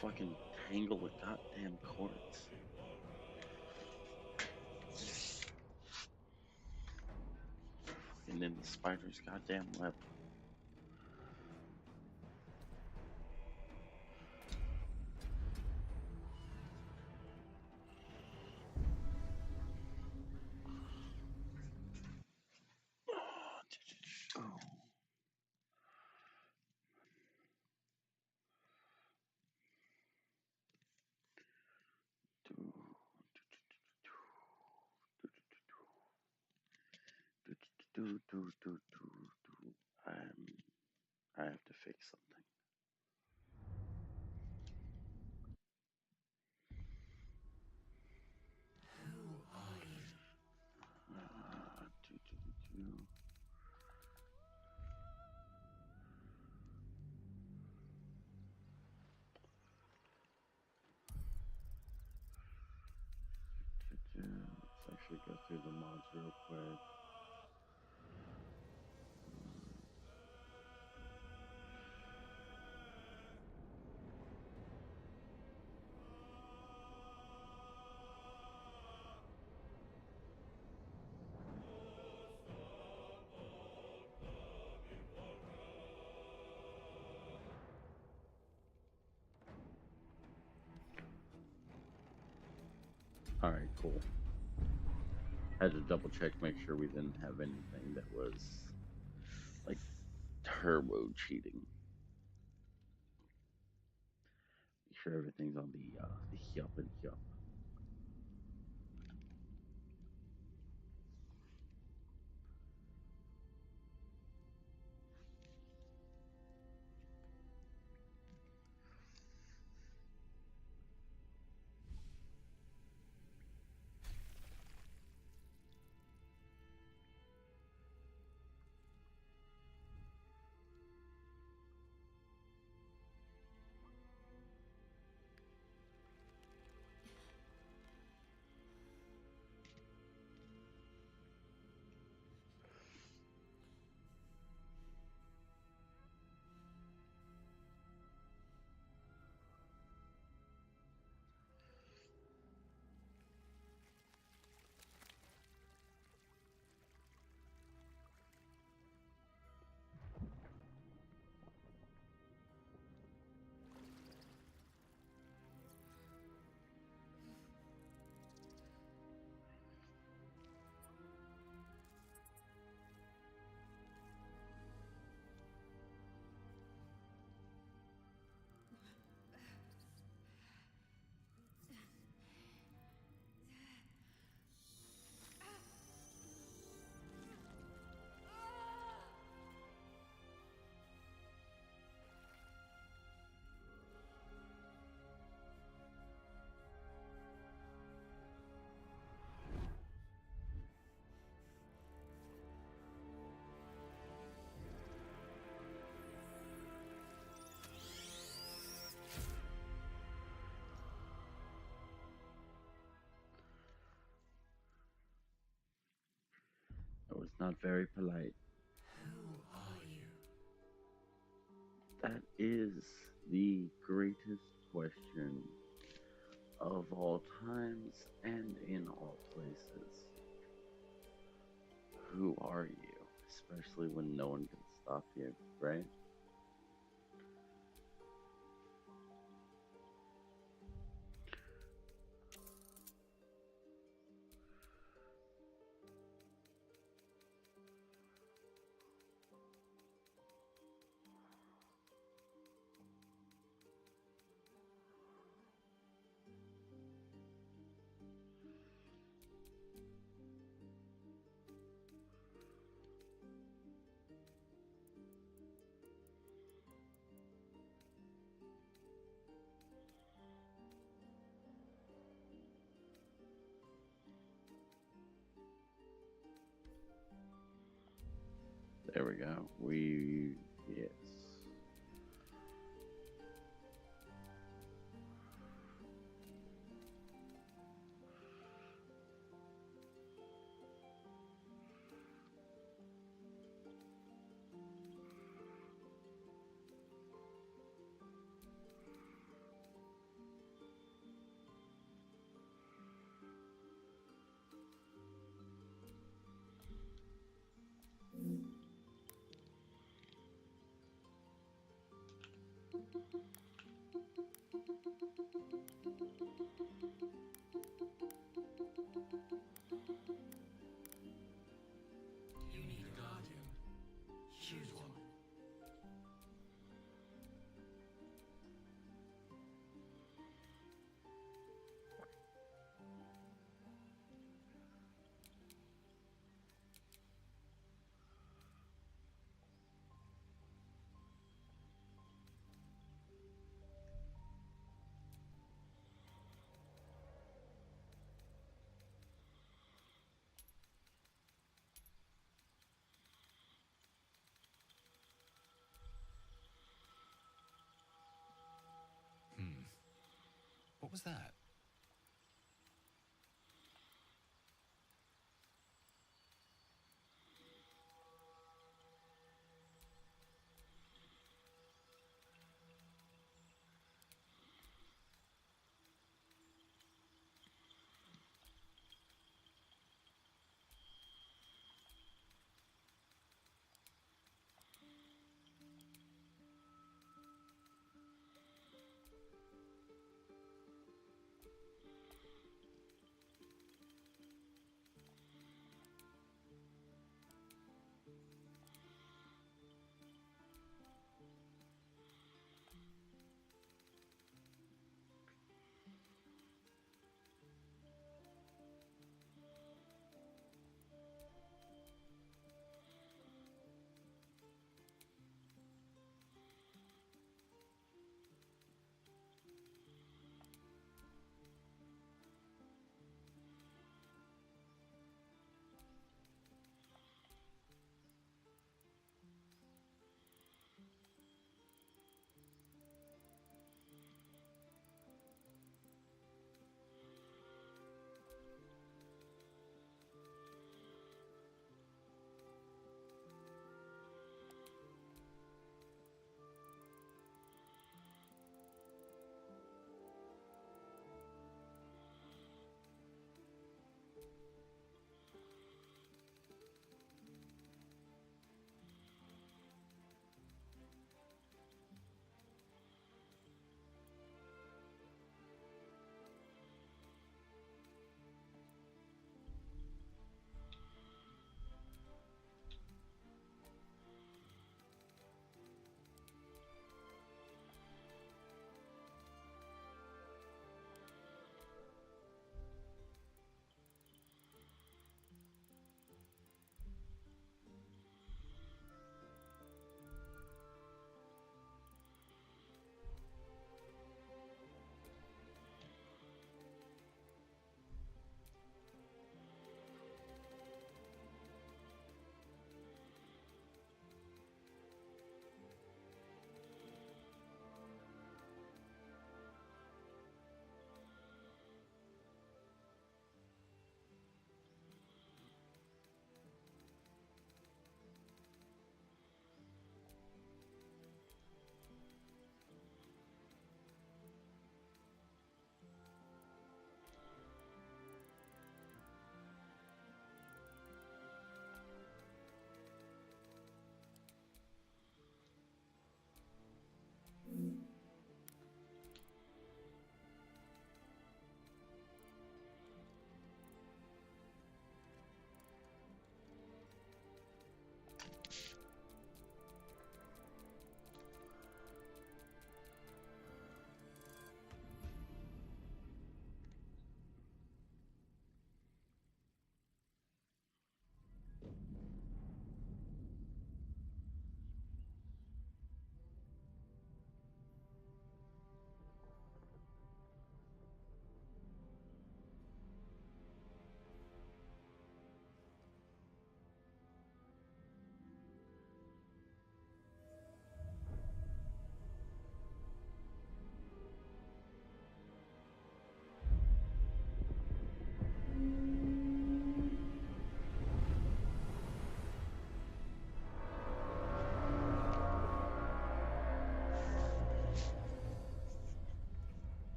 fucking tangle of goddamn cords. And then the spider's goddamn web. Oh, I'm, I have to fix something. Do, do, do, do. Let's actually go through the mods real quick. Alright, cool. Had to double check, make sure we didn't have anything that was like turbo cheating. Make sure everything's on the yup and yup. It was not very polite. Who are you? That is the greatest question of all times and in all places. Who are you? Especially when no one can stop you, right? There we go. Yes. You need a guardian. Choose one. What was that?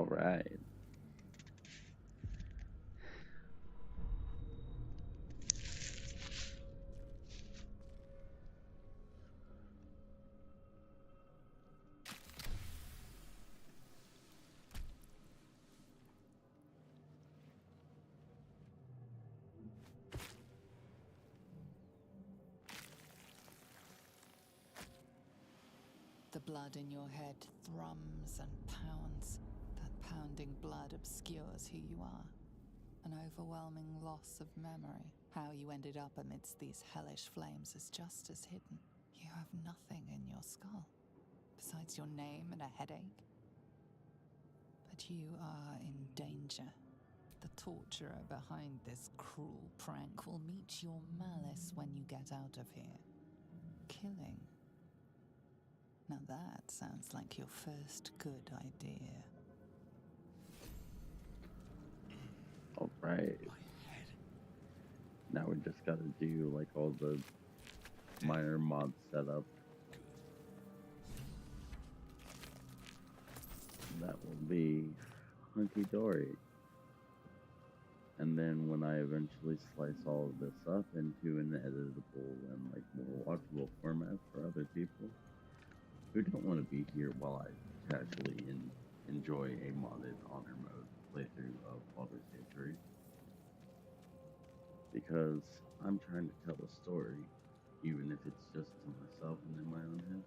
All right. The blood in your head thrums and pounds. That pounding blood obscures who you are. An overwhelming loss of memory. How you ended up amidst these hellish flames is just as hidden. You have nothing in your skull, besides your name and a headache. But you are in danger. The torturer behind this cruel prank will meet your malice when you get out of here. Killing. Now that sounds like your first good idea. All right. My head. Now we just got to do like all the minor mod setup. That will be hunky dory. And then when I eventually slice all of this up into an editable and like more watchable format for other people who don't want to be here while I casually enjoy a modded honor mode playthrough of Baldur's Gate 3. Because I'm trying to tell a story, even if it's just to myself and in my own head.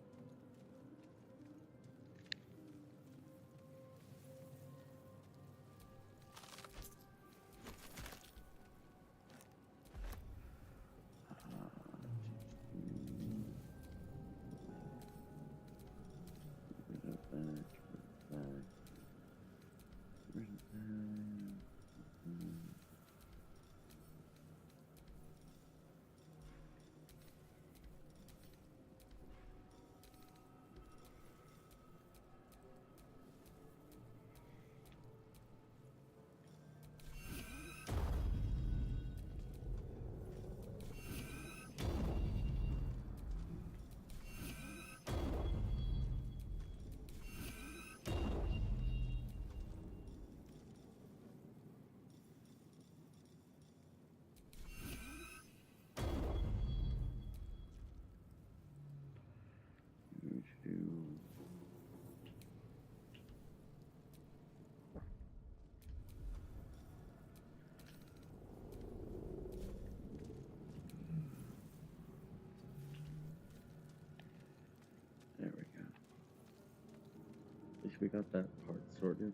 There we go. At least we got that part sorted.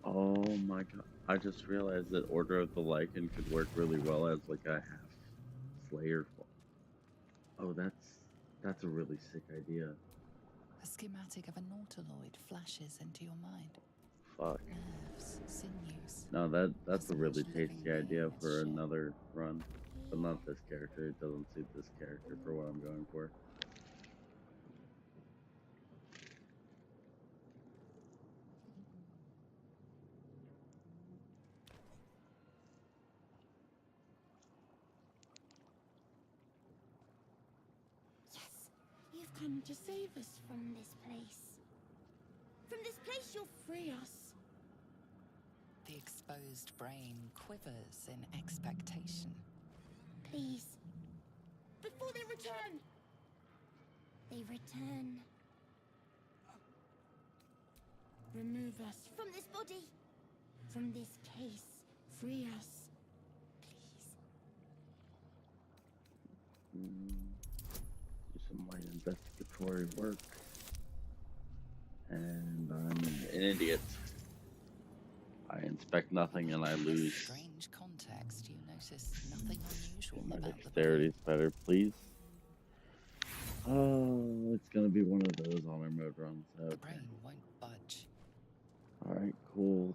Oh my god. I just realized that Order of the Lycan could work really well as like a half Slayer. Oh, that's a really sick idea. A schematic of a nautiloid flashes into your mind. Fuck. Nerves, sinews. No, that's a really As much living tasty idea being as for shit. another run. But not this character. It doesn't suit this character for what I'm going for. Yes, you've come to save us from this place. From this place, you'll free us. The exposed brain quivers in expectation. Please. Before they return. They return. Remove us from this body. From this case. Free us. Please. Do some light investigatory work. And I'm an idiot. I inspect nothing and I lose. Strange context. You notice nothing unusual My about the dexterity's better, please. Oh, it's gonna be one of those honor mode runs. The Okay. brain won't budge. Alright, cool.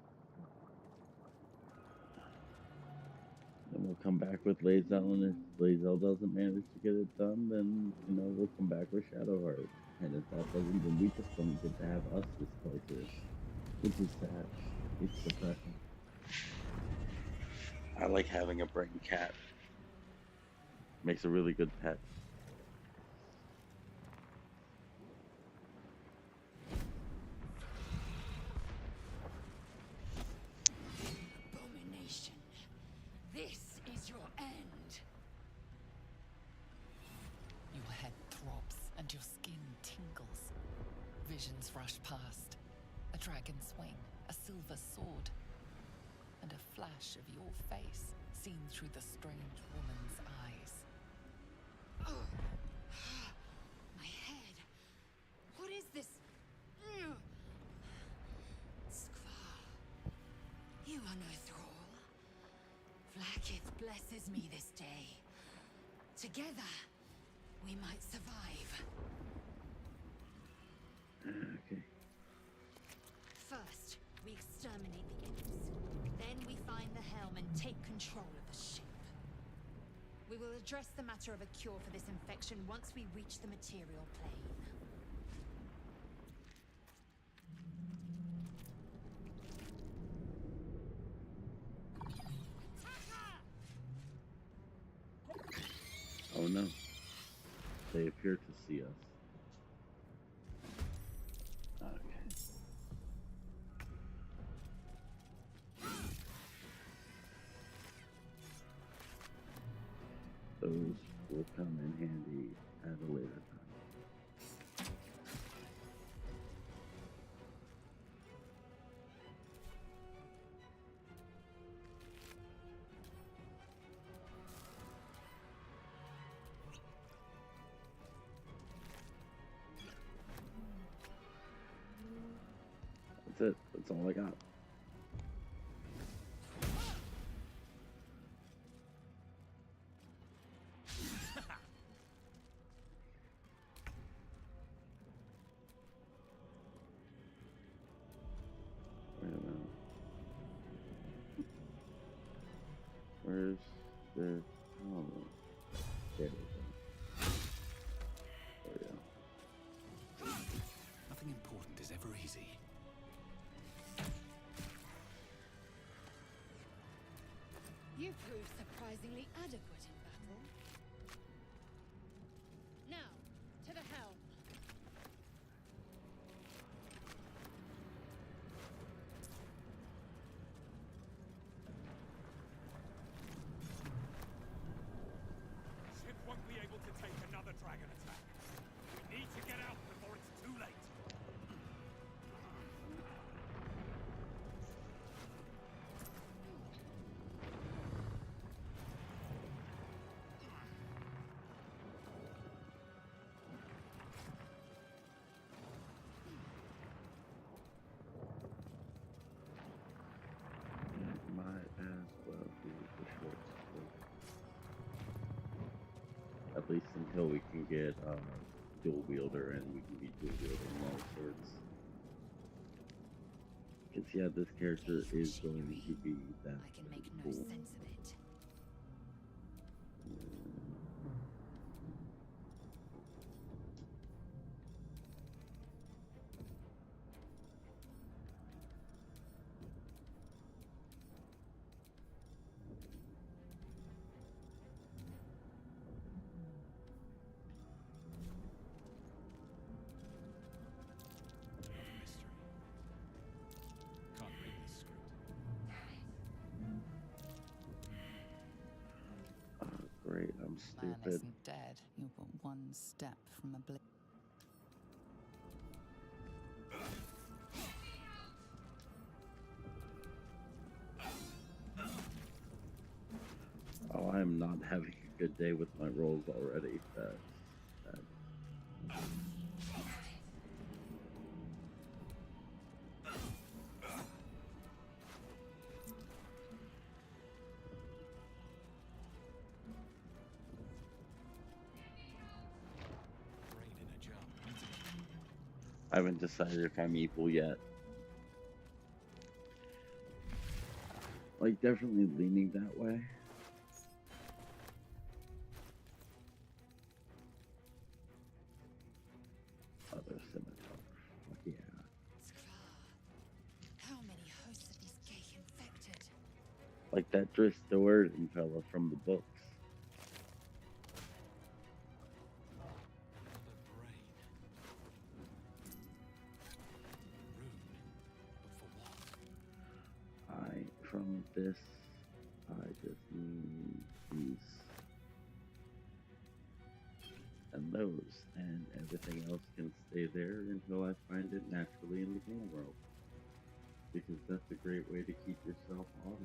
Then we'll come back with Lae'zel, and if Lae'zel doesn't manage to get it done, then, you know, we'll come back with Shadowheart. And if that doesn't, then we just don't get to have us this playthrough. Which is sad. It's depressing. I like having a brain cat. Makes a really good pet. Abomination. This is your end. Your head throbs and your skin tingles. Visions rush past. A dragon's wing, a silver sword, and a flash of your face seen through the strange woman's eyes. Oh. My head. What is this? Skvar. You are no thrall. Vlaakith blesses me this day. Together, we might survive. Okay. First, we exterminate the imps. Then we find the helm and take control of the ship. We will address the matter of a cure for this infection once we reach the material plane. Oh no. They appear to see us. Okay. Those will come in handy at a later time. That's it. That's all I got. Wait a minute. Where's the... Oh, there we go. There we go. Nothing important is ever easy. You proved surprisingly adequate in battle. Now, to the helm. Ship won't be able to take another dragon attack. We need to get out before it's too late. Might as well do the short sword. At least until we can get dual wielder and we can be dual wielding long swords. Because yeah, this character is going to be that I can make no cool. sense of it. Mystery. Can't read this script. Oh, great, I'm Man stupid. isn't dead. You're but one step from oblivion. Oh, I am not having a good day with my rolls already. That. Brain in a jar. I haven't decided if I'm evil yet. Like, definitely leaning that way. Other scimitar. Fuck yeah. Skvar. How many hosts of these Like that Driss Doherty fella from the books. Another brain. Rune. But for what? From this, I just need these and those, and everything else can stay there until I find it naturally in the game world. Because that's a great way to keep yourself honest.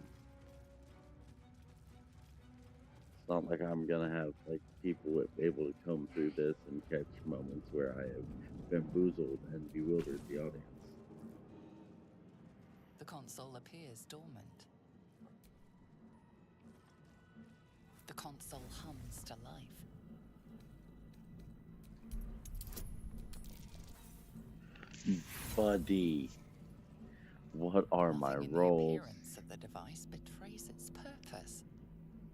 It's not like I'm gonna have like people able to come through this and catch moments where I have bamboozled and bewildered the audience. The console appears dormant. The console hums to life. Buddy, what are my Nothing in roles? the appearance of the device betrays its purpose.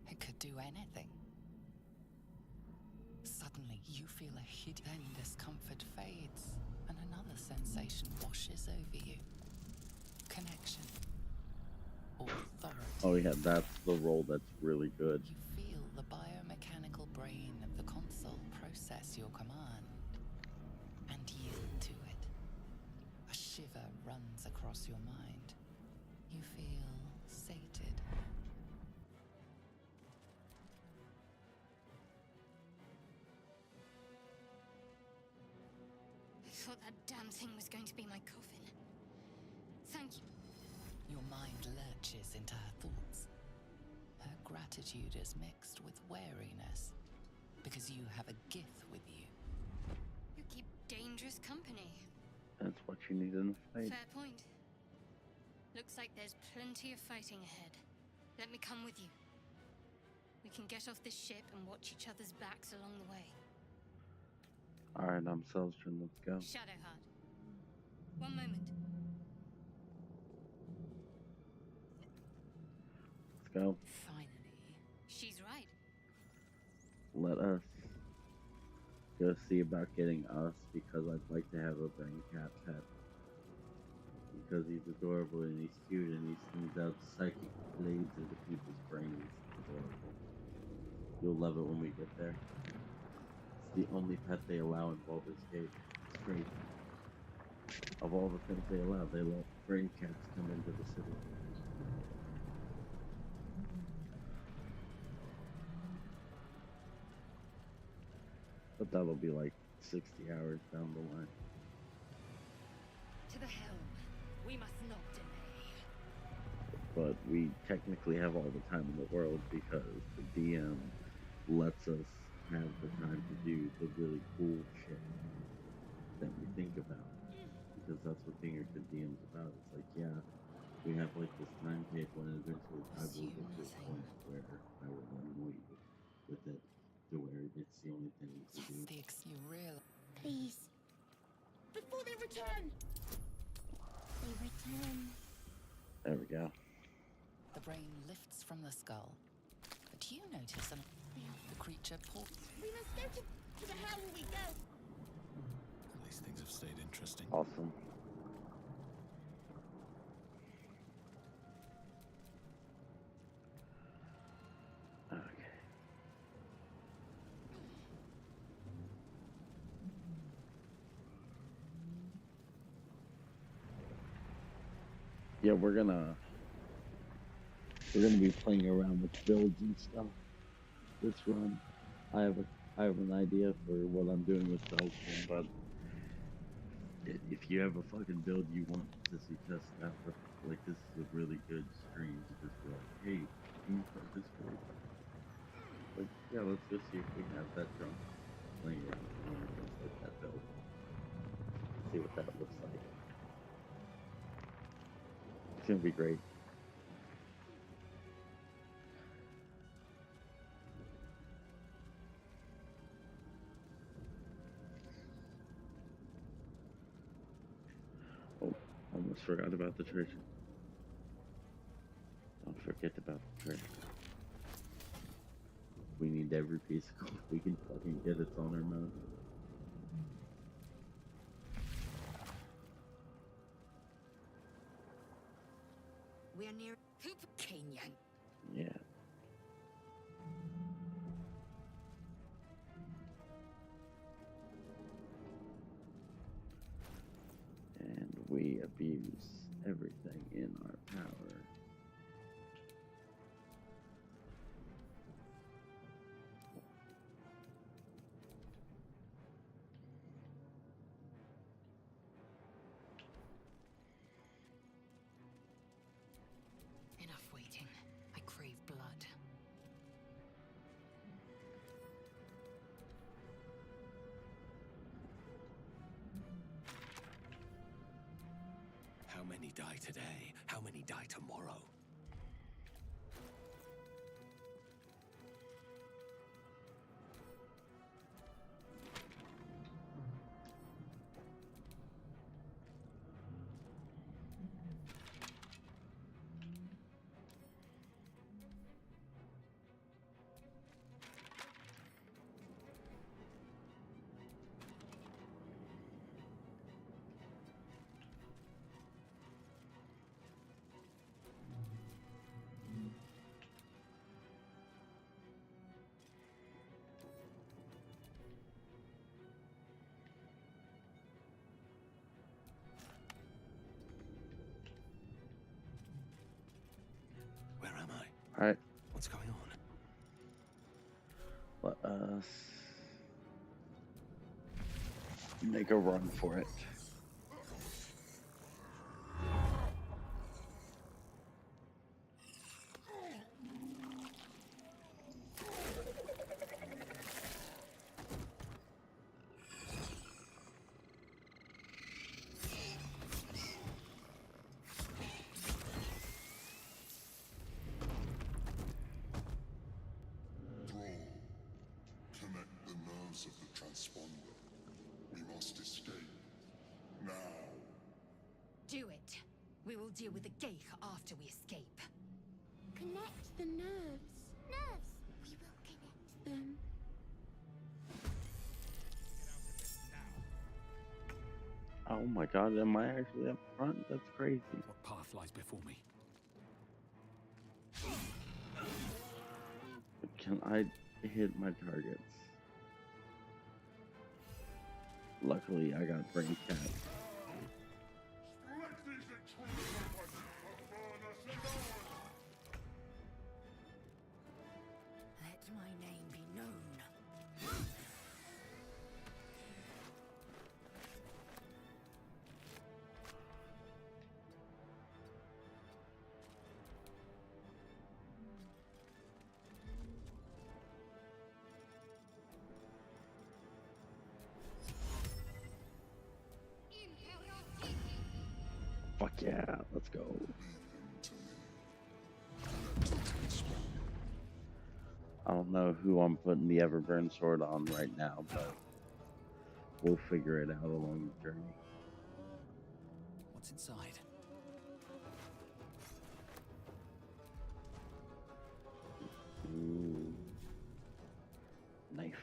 It could do anything. Suddenly, you feel a hidden discomfort fades, and another sensation washes over you. Connection. Authority. Oh yeah, that's the role that's really good. You feel the biomechanical brain of the console process your command and yield to it. A shiver runs across your mind. You feel sated. I thought that damn thing was going to be my coffin. Thank you. Your mind lurches into her thoughts. Her gratitude is mixed with wariness, because you have a gift with you. You keep dangerous company. That's what you need in a fight. Fair point. Looks like there's plenty of fighting ahead. Let me come with you. We can get off this ship and watch each other's backs along the way. Alright, I'm Celestrin, let's go. Shadowheart. One moment. Let's go. Finally. She's right. Let us go see about getting us, because I'd like to have a brain cat pet. Because he's adorable and he's cute and he sends out psychic blades into people's brains. It's adorable. You'll love it when we get there. It's the only pet they allow in Baldur's Gate. It's crazy. Of all the things they allow, they let brain cats come into the city. But that'll be like 60 hours down the line. To the helm. We must not delay. But we technically have all the time in the world because the DM lets us have the time to do the really cool shit that we think about. Because that's what being a good DM is about. It's like, yeah, we have like this timetable and eventually I will get to a point where I will annoy you with it to where it's the only thing we can do. You realize. Please. Before they return! They return. There we go. The brain lifts from the skull, but you notice the creature pulls. We must go to the hell we go. At least things have stayed interesting. Awesome. Okay. Yeah, we're gonna be playing around with builds and stuff this run. I have an idea for what I'm doing with Celestrin, but if you have a fucking build you want to see tested out, like this is a really good stream to just be like, hey, can you play this for me? Like, yeah, let's go see if we have that drunk playing around with that build. See what that looks like. It's gonna be great. Oh, almost forgot about the treasure. Don't forget about the treasure. We need every piece of gold we can fucking get. It's on our mountain. We are near Hoop Kenyan. Yeah. And we abuse everything in our power. Enough waiting. I crave blood. How many die today? How many die tomorrow? Where am I? Alright, What's going on? let us make a run for it. Connect the nerves of the transponder. We must escape. Now. Do it. We will deal with the Geich after we escape. Connect the nerves. Nerves. We will connect them. Oh my god, am I actually up front? That's crazy. What path lies before me? Can I hit my targets? Luckily, I got brain cat. Let these intruders open! Burn us alive! Let my name be known. Fuck yeah, let's go. I don't know who I'm putting the Everburn sword on right now, but we'll figure it out along the journey. What's inside? Ooh. Knife.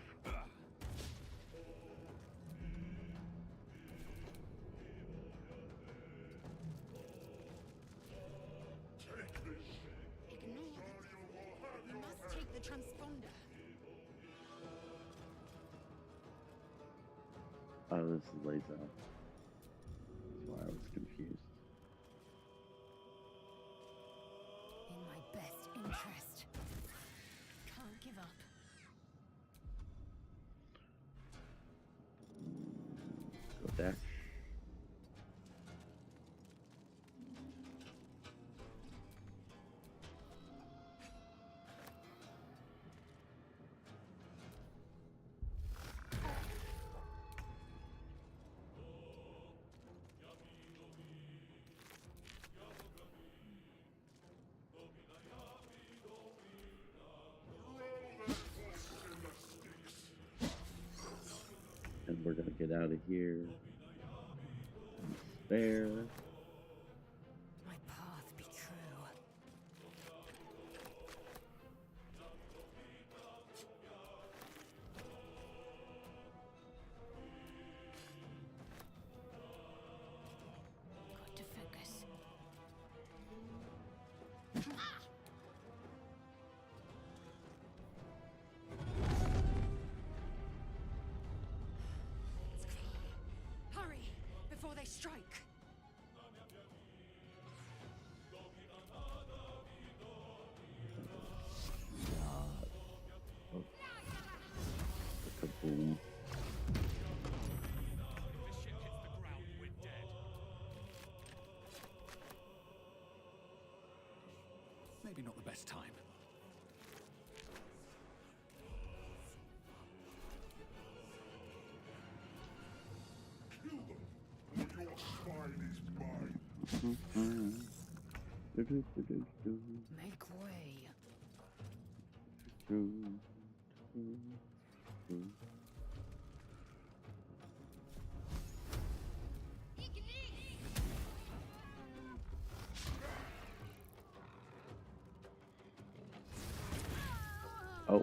Ignore it. We must take the transponder. Oh, this is Laser. That's why I was confused. In my best interest. Can't give up. Go there. And we're gonna get out of here. Spare. My path be true. Got to focus. strike. Kaboom. If this ship hits the ground, we're dead. Maybe not the best time. Kill them, or your spine is mine. Make way. Oh,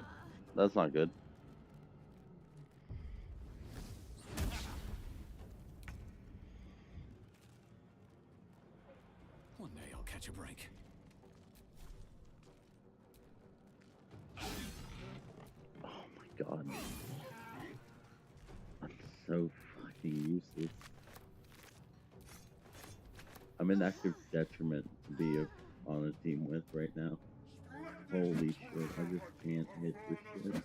that's not good. One day I'll catch a break. Oh my god. I'm so fucking useless. I'm an active detriment to be on a team with right now. Holy shit, I just can't hit this shit.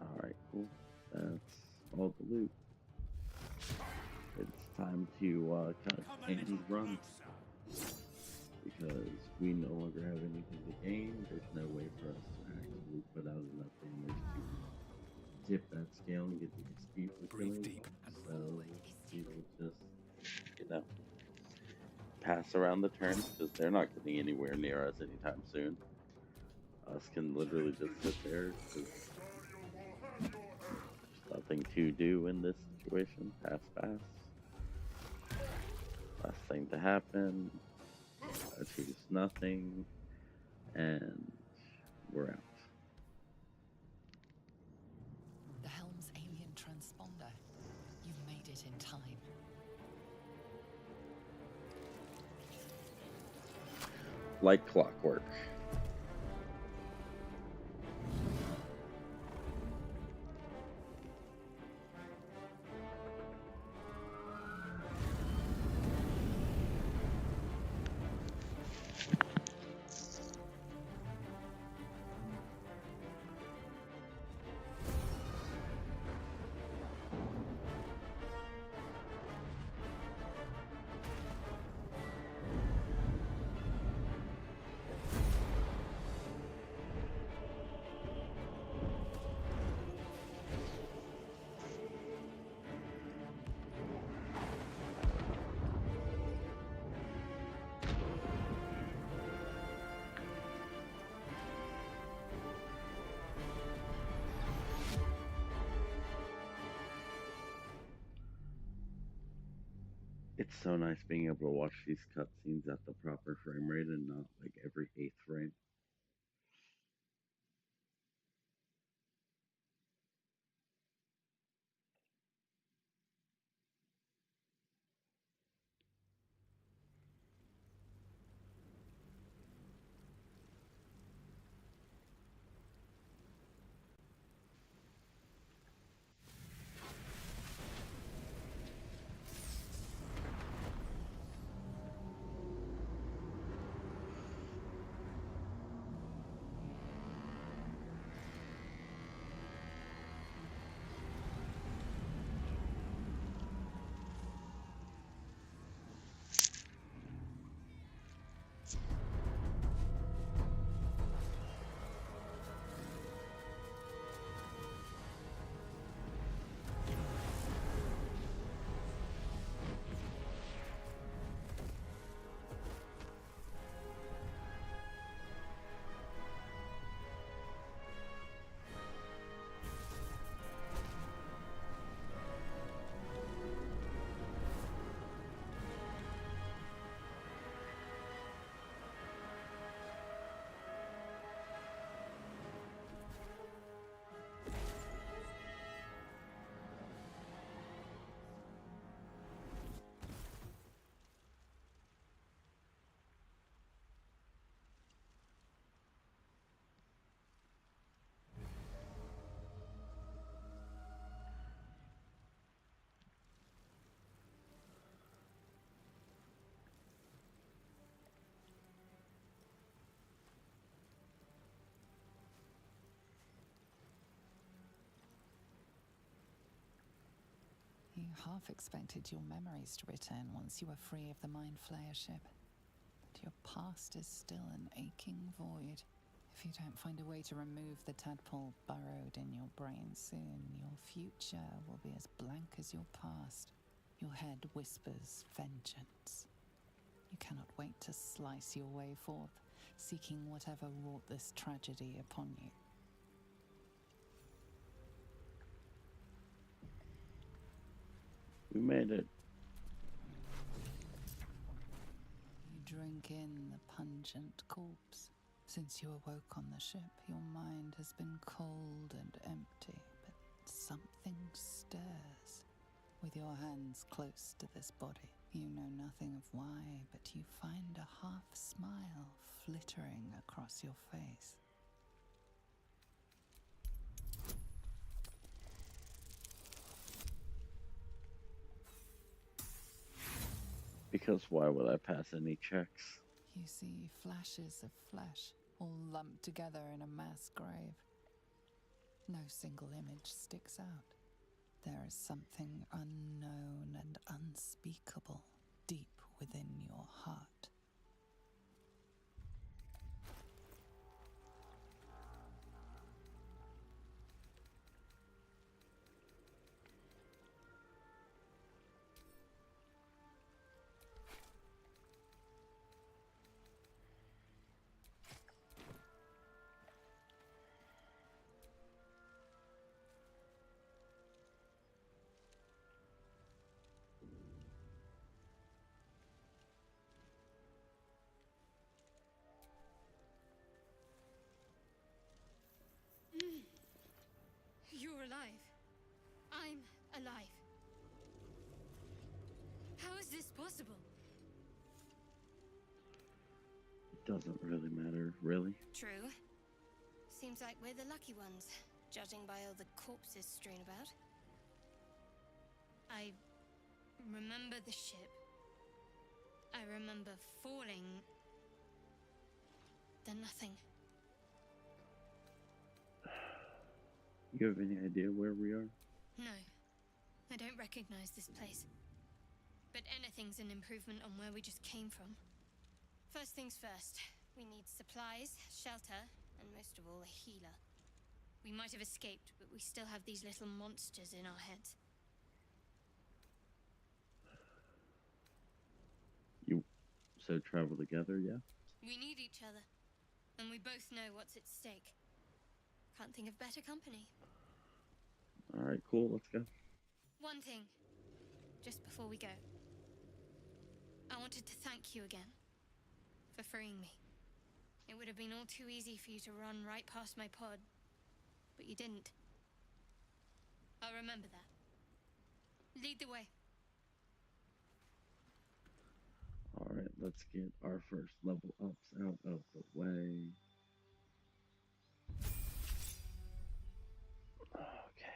Alright, cool. That's all the loot. It's time to cut and run. Because we no longer have anything to gain. There's no way for us to actually put out enough damage to tip that scale and get the XP for Breathe killing. deep and So we will just, pass around the turns because they're not getting anywhere near us anytime soon. Us can literally just sit there because there's nothing to do in this situation. Pass fast. Last thing to happen. Achieves nothing. And we're out. The helm's alien transponder. You've made it in time. Like clockwork. It's so nice being able to watch these cutscenes at the proper frame rate and not like every 8th frame. half expected your memories to return once you were free of the Mind Flayer ship. But your past is still an aching void. If you don't find a way to remove the tadpole burrowed in your brain soon, your future will be as blank as your past. Your head whispers vengeance. You cannot wait to slice your way forth, seeking whatever wrought this tragedy upon you. We made it. You drink in the pungent corpse. Since you awoke on the ship, your mind has been cold and empty, but something stirs. With your hands close to this body, you know nothing of why, but you find a half smile flittering across your face. Because why would I pass any checks? You see flashes of flesh, all lumped together in a mass grave. No single image sticks out. There is something unknown and unspeakable deep within your heart. You're alive. I'm alive. How is this possible? It doesn't really matter, really. True. Seems like we're the lucky ones, judging by all the corpses strewn about. I remember the ship. I remember falling. Then nothing. You have any idea where we are? No. I don't recognize this place. But anything's an improvement on where we just came from. First things first. We need supplies, shelter, and most of all, a healer. We might have escaped, but we still have these little monsters in our heads. So travel together, yeah? We need each other. And we both know what's at stake. Can't think of better company. Alright, cool, let's go. One thing, just before we go. I wanted to thank you again for freeing me. It would have been all too easy for you to run right past my pod, but you didn't. I'll remember that. Lead the way. Alright, let's get our first level ups out of the way. Okay.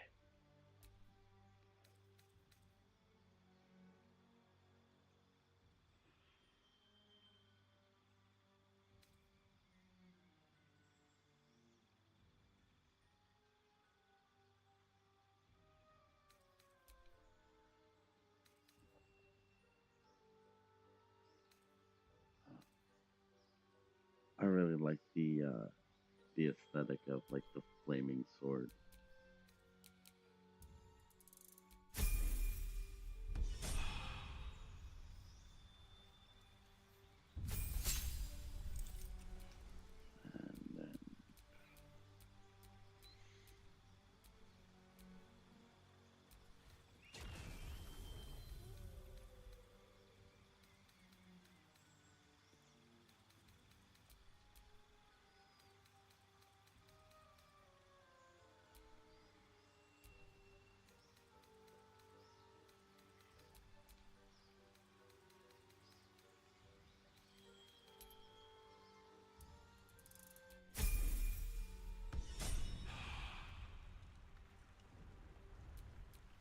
I really like the aesthetic of like the flaming sword. And then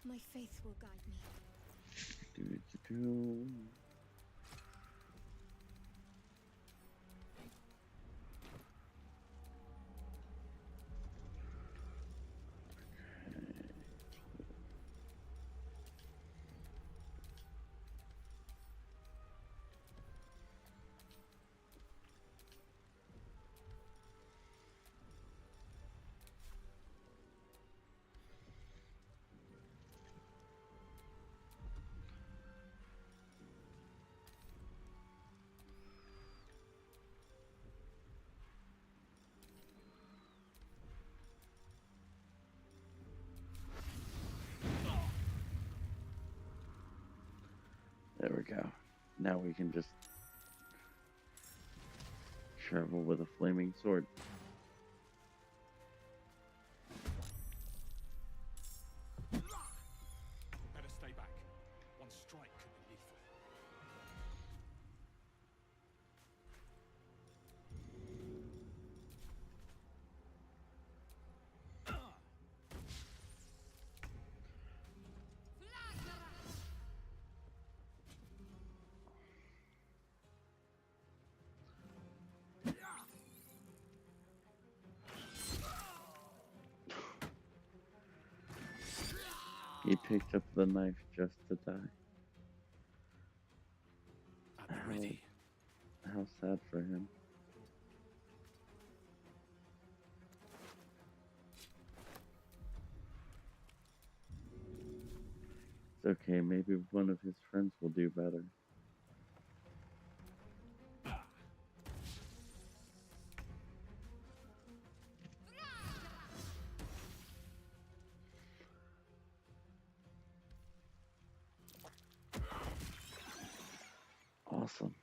My faith will guide me. do. Now we can just travel with a flaming sword. Better stay back. One strike could be lethal. He picked up the knife just to die. At the ready. How sad for him. It's okay, maybe one of his friends will do better. Awesome.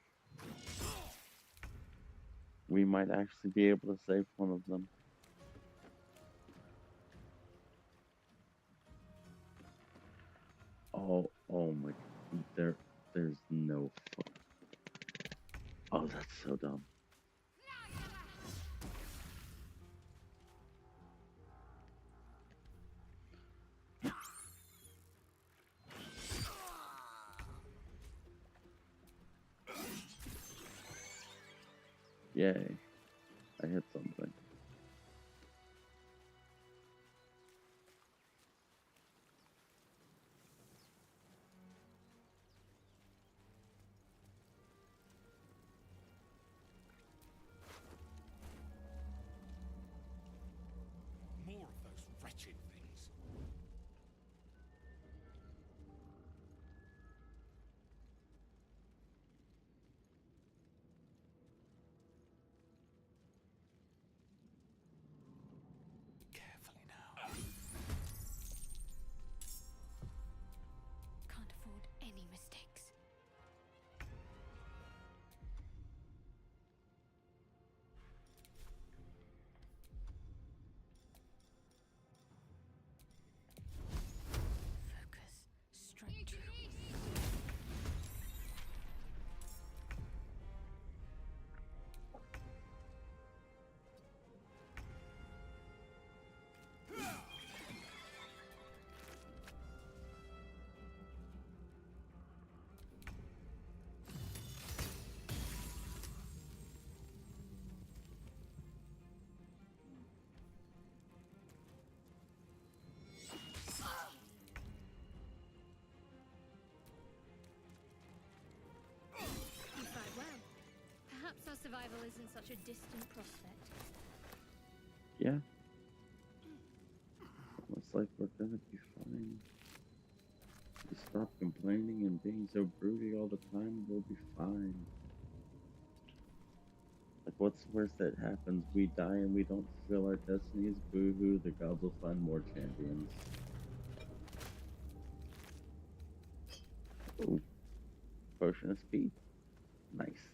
We might actually be able to save one of them. Oh my, there's no fun. Oh, that's so dumb. Yay, I hit something. More of those wretched things. Carefully now. Can't afford any mistakes. Focus. Straight true. You fight well. Perhaps our survival isn't such a distant prospect. Yeah. Looks like we're gonna be fine. You stop complaining and being so broody all the time, we'll be fine. Like, what's the worst that happens? We die and we don't fulfill our destinies? Boo-hoo, the gods will find more champions. Ooh. Potion of speed. Nice.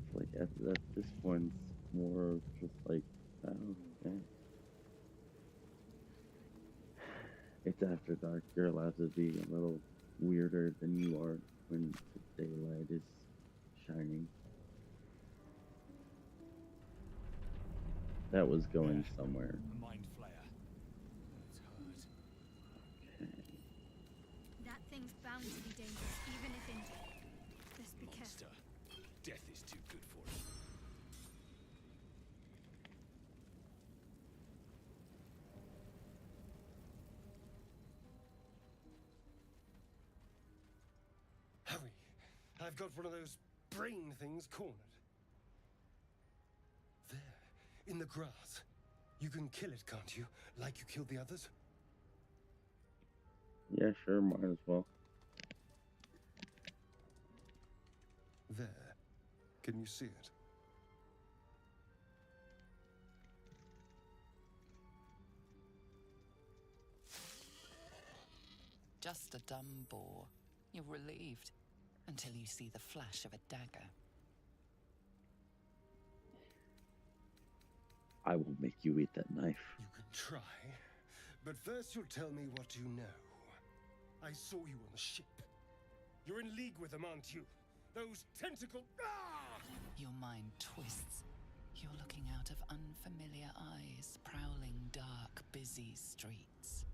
It's like, at this point, it's more of just like, oh, okay. It's after dark. You're allowed to be a little weirder than you are when the daylight is shining. That was going somewhere. A mind flayer. It's hurt. Okay. That thing's bound to be dangerous, even if injured. Just be careful. Monster. Death is too good for it. Hurry! I've got one of those brain things cornered. There, in the grass. You can kill it, can't you? Like you killed the others? Yeah, sure, might as well. There. Can you see it? just a dumb boar. You're relieved until you see the flash of a dagger. I will make you eat that knife. You can try, but first you'll tell me what you know. I saw you on the ship. You're in league with them, aren't you? Those tentacle... Ah! Your mind twists. You're looking out of unfamiliar eyes, prowling dark, busy streets.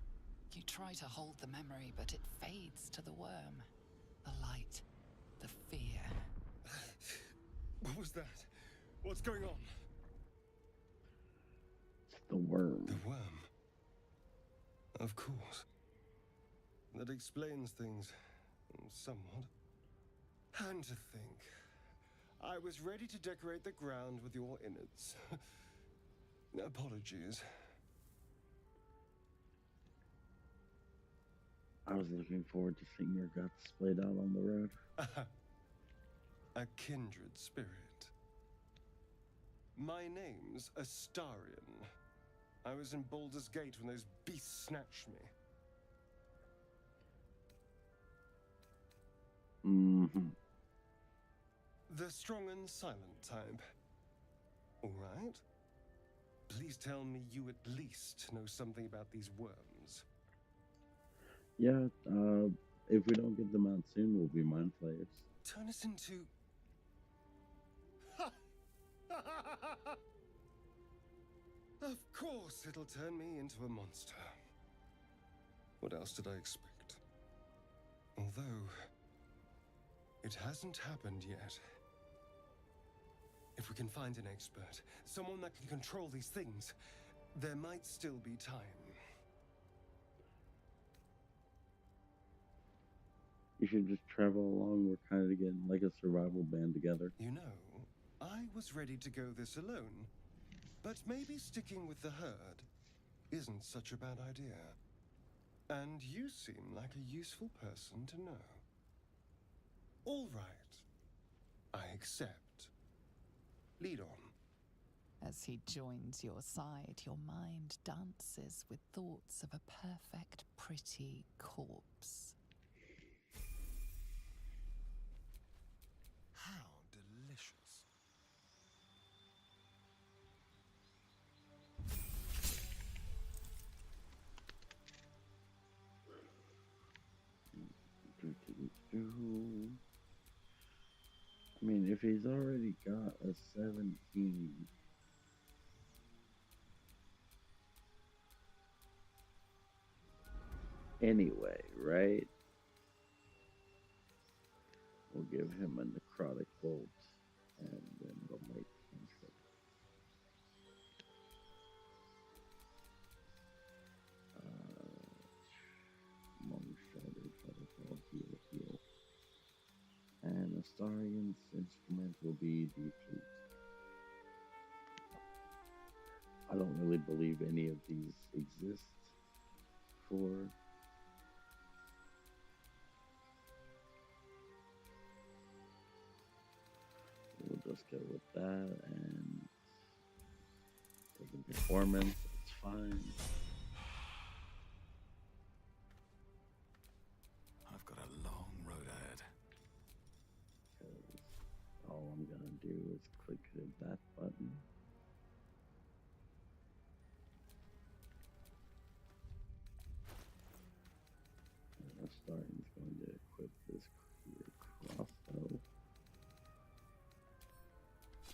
You try to hold the memory, but it fades to the worm. The light, the fear. What was that? What's going on? It's the worm. The worm. Of course. That explains things somewhat. And to think, I was ready to decorate the ground with your innards. Apologies. I was looking forward to seeing your guts splayed out on the road. A kindred spirit. My name's Astarion. I was in Baldur's Gate when those beasts snatched me. Mm-hmm. The strong and silent type. All right. Please tell me you at least know something about these worms. Yeah, if we don't get them out soon, we'll be mind flayers. Turn us into... Of course it'll turn me into a monster. What else did I expect? Although... it hasn't happened yet. If we can find an expert, someone that can control these things, there might still be time. You should just travel along. We're kind of getting like a survival band together. You know, I was ready to go this alone, but maybe sticking with the herd isn't such a bad idea. And you seem like a useful person to know. All right. I accept. Lead on. As he joins your side, your mind dances with thoughts of a perfect, pretty corpse. How delicious. I mean, if he's already got a 17, anyway, right? We'll give him a necrotic bolt, and then we'll make cantrip. Long shoulder, featherfall, heal. And Astarion's instrument will be the flute. I don't really believe any of these exist for... We'll just go with that and taking performance, it's fine. I've got a long road ahead. Because all I'm gonna do is click that button. And Astarion's going to equip this crossbow.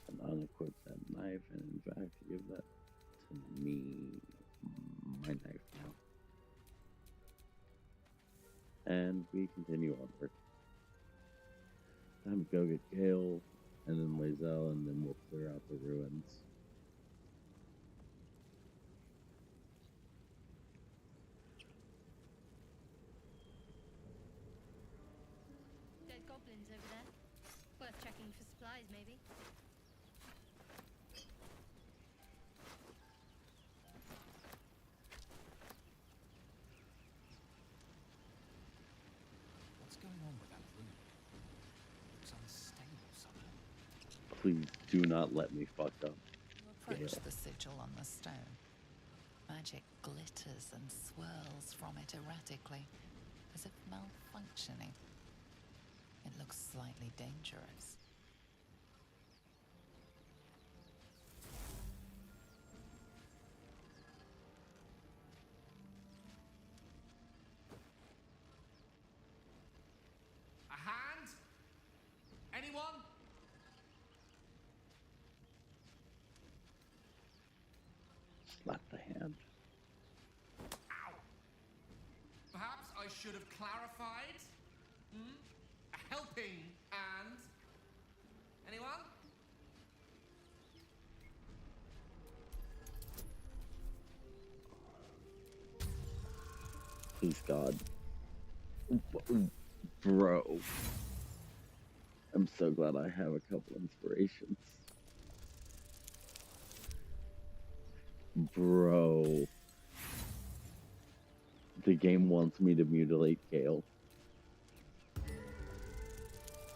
And unequip that knife, and in fact give that to me, my knife now. And we continue onward. Time to go get Gale, and then Lae'zel, and then we'll clear out the ruins. Dead goblins over there. Worth checking for supplies, maybe. What's going on with that room? Looks unstable somehow. Please do not let me fuck up. You approach the sigil on the stone. Magic glitters and swirls from it erratically. as if malfunctioning. It looks slightly dangerous. A hand? Anyone? Slap the hand. Ow! Perhaps I should have clarified? Hmm? A helping hand? Anyone? Please, God. Bro. I'm so glad I have a couple inspirations. Bro. The game wants me to mutilate Gale.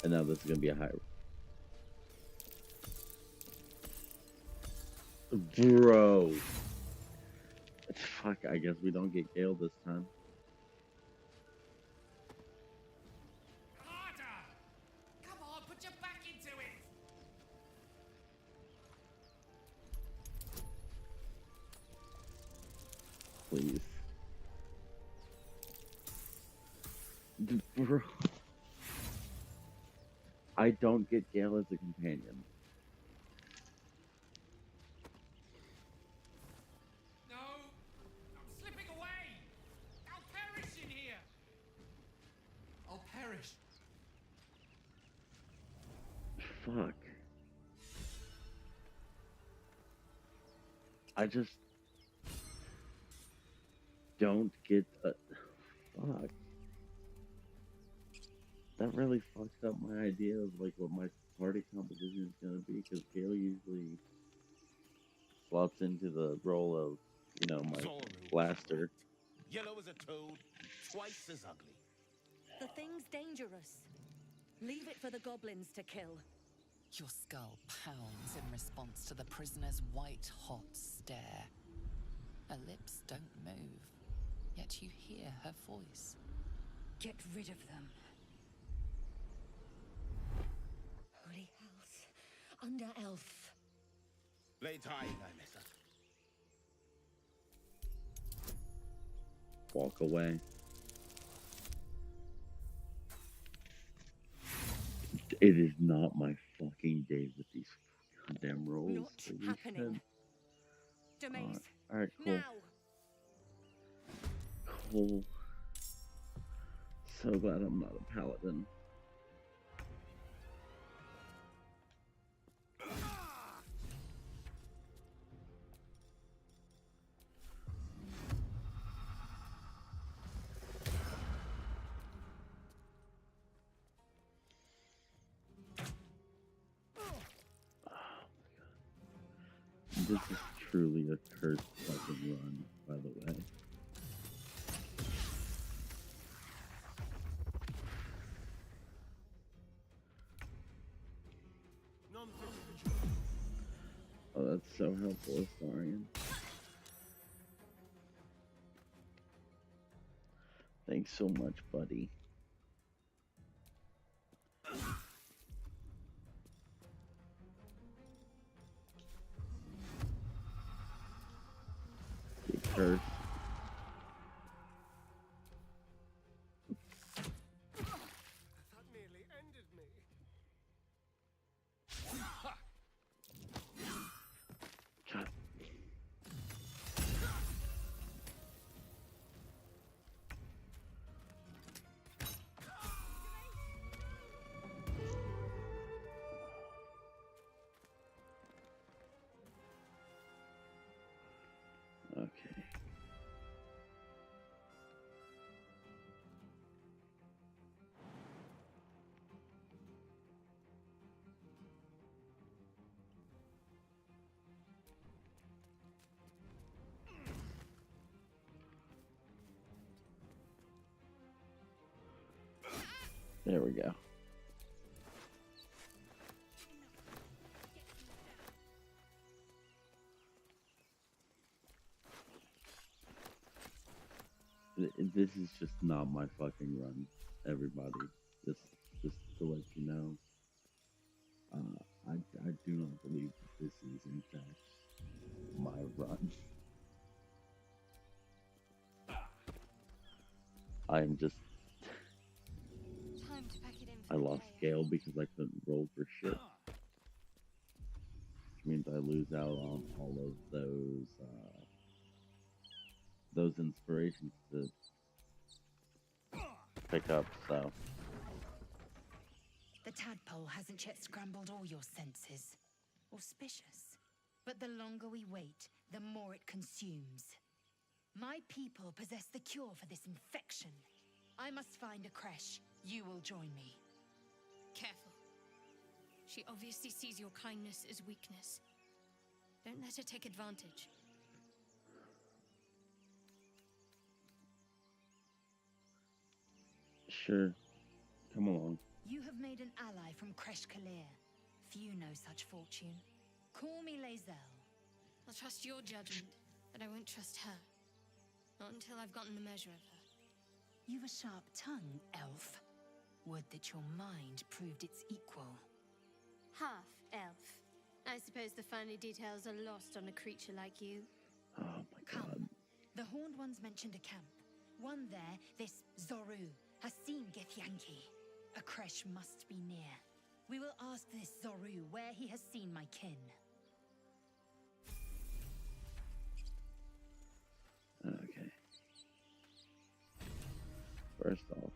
And now this is gonna be a high. Bro. Fuck, I guess we don't get Gale this time. Harder! Come on, put your back into it! Please. Bro. I don't get Gale as a companion. No! I'm slipping away! I'll perish in here! I'll perish. Fuck. I just don't get a fuck. That really fucks up my idea of like what my party composition is gonna be, because Gale usually slots into the role of, you know, my blaster. Yellow as a toad, twice as ugly. The thing's dangerous. Leave it for the goblins to kill. Your skull pounds in response to the prisoner's white-hot stare. Her lips don't move, yet you hear her voice. Get rid of them. Holy house. Under elf. Blades high, Nymessa. Walk away. It is not my fucking day with these goddamn rolls. Not happening. Demise. Alright, cool. Now. Cool. So glad I'm not a paladin. This is truly a cursed fucking run, by the way. Oh, that's so helpful, Astarion. Thanks so much, buddy. Get cursed. That nearly ended me. God. Okay. There we go. This is just not my fucking run, everybody. Just, just to let you know, I do not believe that this is in fact my run. I am just. Time to pack it in I for the lost day, scale think. because I couldn't roll for shit, which means I lose out on all of those inspirations to pick up. So The tadpole hasn't yet scrambled all your senses. Auspicious. But the longer we wait, the more it consumes. My people possess the cure for this infection. I must find a creche. You will join me. Careful. She obviously sees your kindness as weakness. Don't let her take advantage. sure, come along. You have made an ally from Creche Kalir. Few know such fortune. Call me Lae'zel. I'll trust your judgment, but I won't trust her. Not until I've gotten the measure of her. You've a sharp tongue, elf. Would that your mind proved its equal. Half elf. I suppose the finer details are lost on a creature like you. Oh my god. Come. The Horned Ones mentioned a camp. One there, this Zoru, has seen Githyanki. A creche must be near. We will ask this Zoru where he has seen my kin. Okay. First off,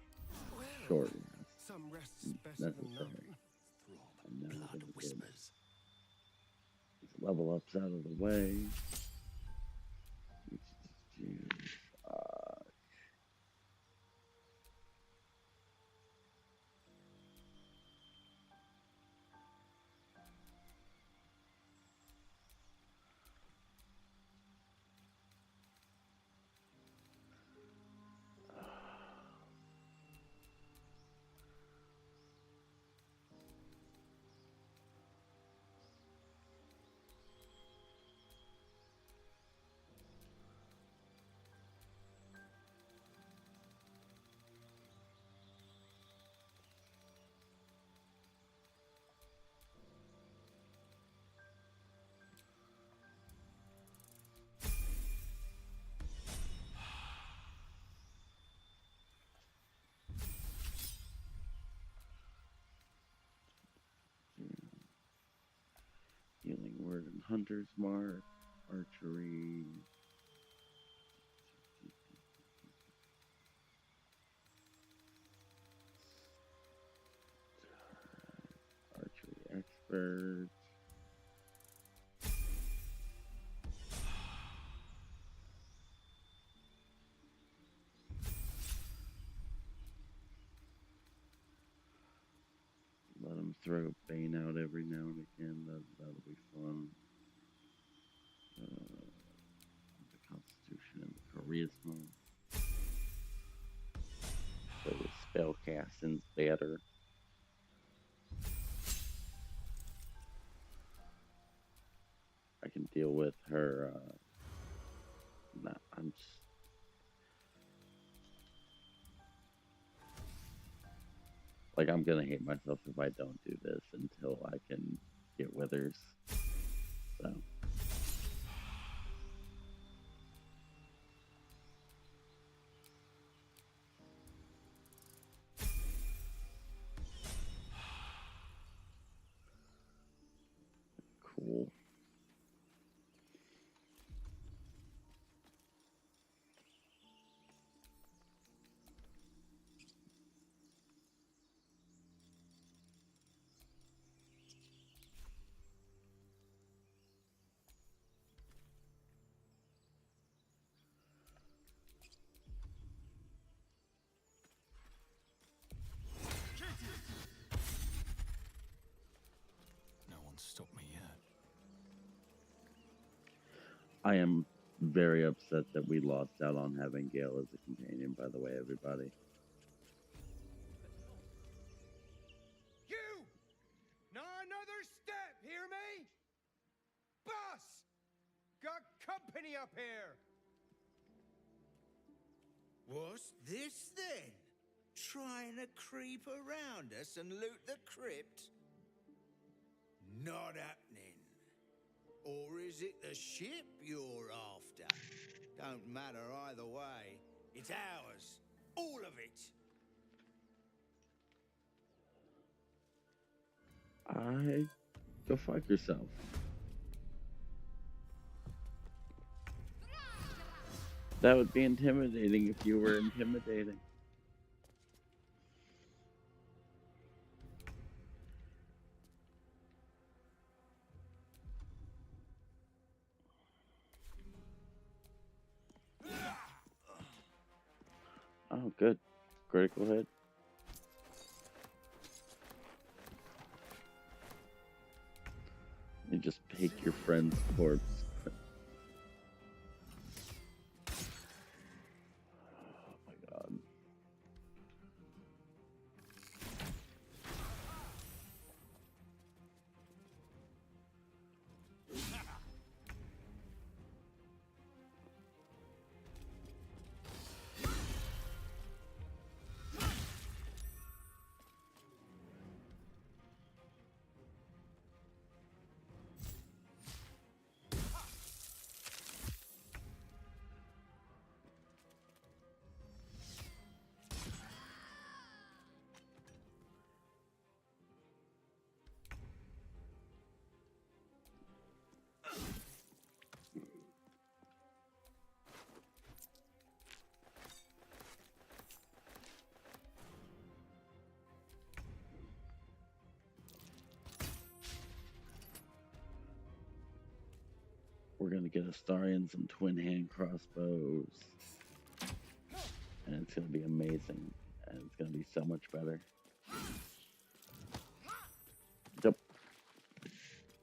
short rest. Some rest's better than none. Necessary. I'm never Blood gonna get whispers. these level ups out of the way. Jeez. Healing word and hunter's mark, archery. Archery expert. Let him throw Bane out every now and again. That'll be fun. The Constitution and the Charisma. So the spell casting's better. I can deal with her. Nah, I'm just. Like, I'm gonna hate myself if I don't do this until I can get Withers. So. Cool. No one's stopped me yet. I am very upset that we lost out on having Gale as a companion, by the way, everybody. You! Not another step, hear me? Boss! Got company up here! What's this then? Trying to creep around us and loot the crypt? Not happening. Or is it the ship you're after? Don't matter either way. It's ours. All of it. Go fuck yourself. That would be intimidating if you were intimidating. Oh, good. Critical hit. You just pick your friend's corpse. Oh my god. We're gonna get a Stari and some twin hand crossbows. And it's gonna be amazing. And it's gonna be so much better. Yep.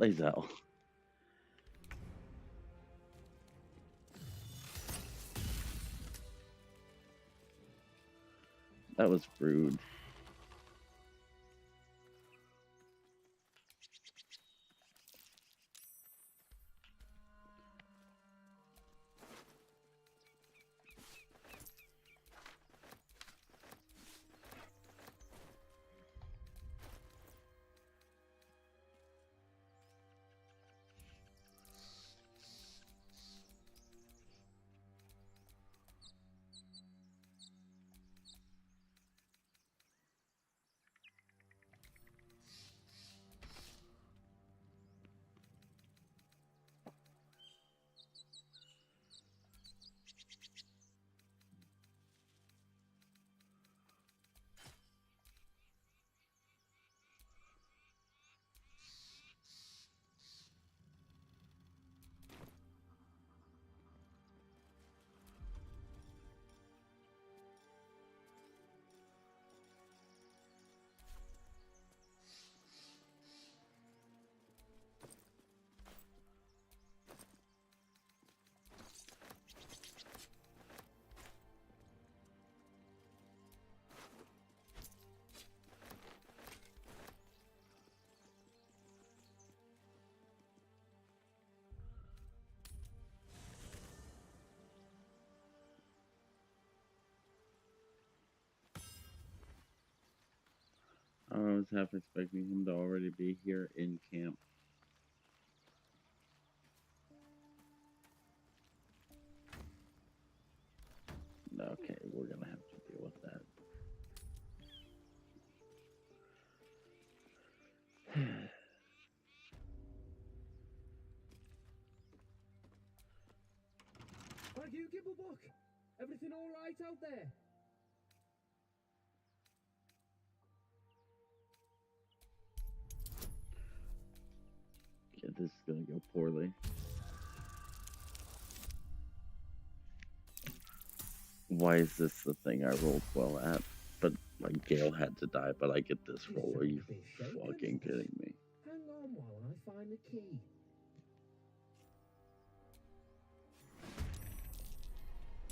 Lazel. That was rude. I was half expecting him to already be here in camp. Okay, we're gonna have to deal with that. Thank you, Gibblebuck. Everything all right out there? Yeah, this is gonna go poorly. Why is this the thing I rolled well at? But like Gale had to die, but I get this roll. Are you fucking kidding me? Hang on while I find the key.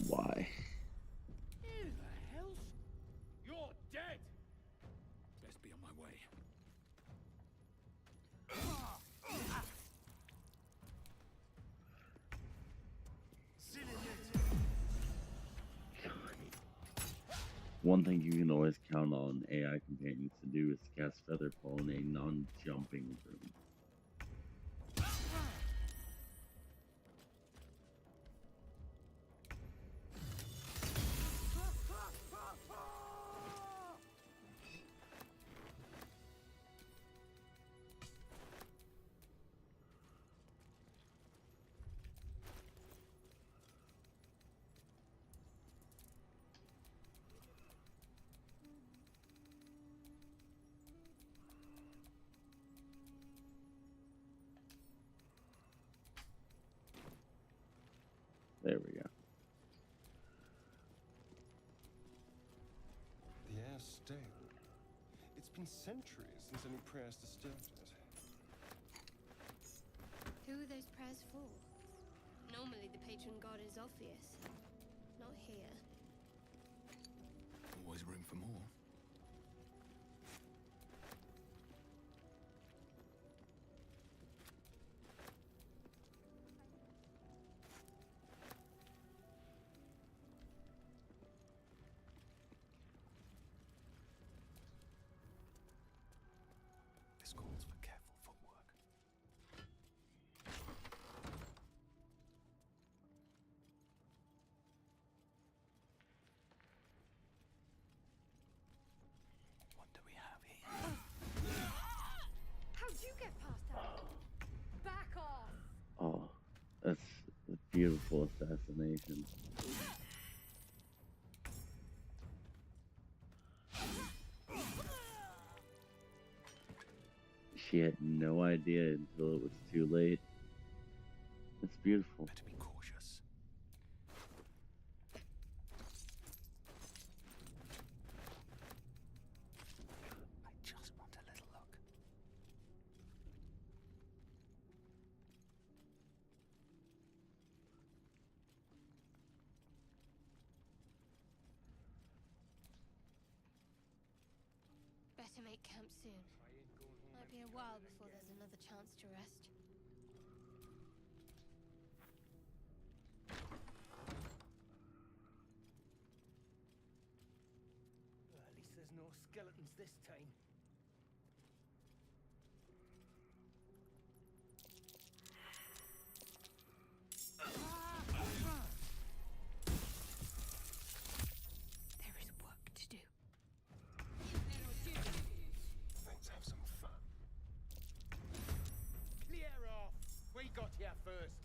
Why? Who the hell's... You're dead! Best be on my way. One thing you can always count on AI companions to do is cast Featherfall in a non-jumping room. There we go. The air's stale. It's been centuries since any prayers disturbed it. Who are those prayers for? Normally the patron god is obvious. Not here. Always room for more. This calls for careful footwork. What do we have here? How'd you get past that? Back off! Oh, that's a beautiful assassination. She had no idea until it was too late. It's beautiful. Better be cautious. I just want a little look. Better make camp soon. Might be a while before there's another chance to rest. Well, at least there's no skeletons this time. There is work to do. Let's have some fun. Clear off! We got here first.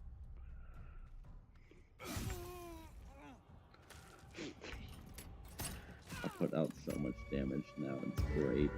I put out so much damage now, it's great.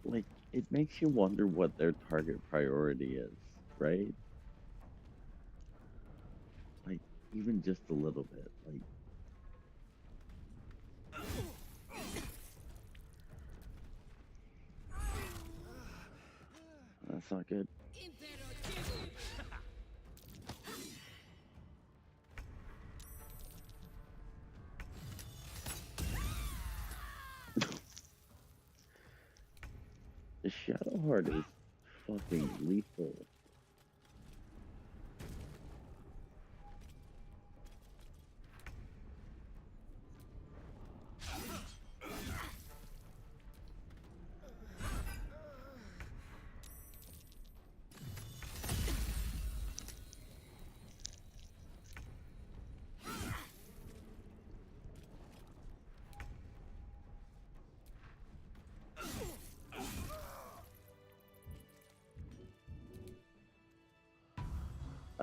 Like, it makes you wonder what their target priority is, right? Like, even just a little bit. Like, that's not good. The Shadowheart is fucking lethal.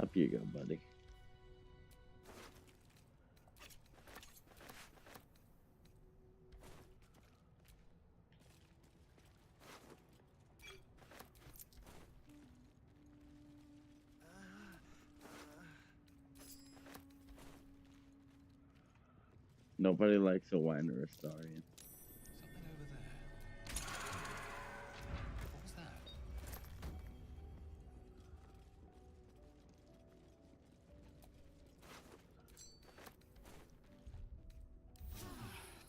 Up you go, buddy. Nobody likes a whiner or Starian. Something over there. What was that?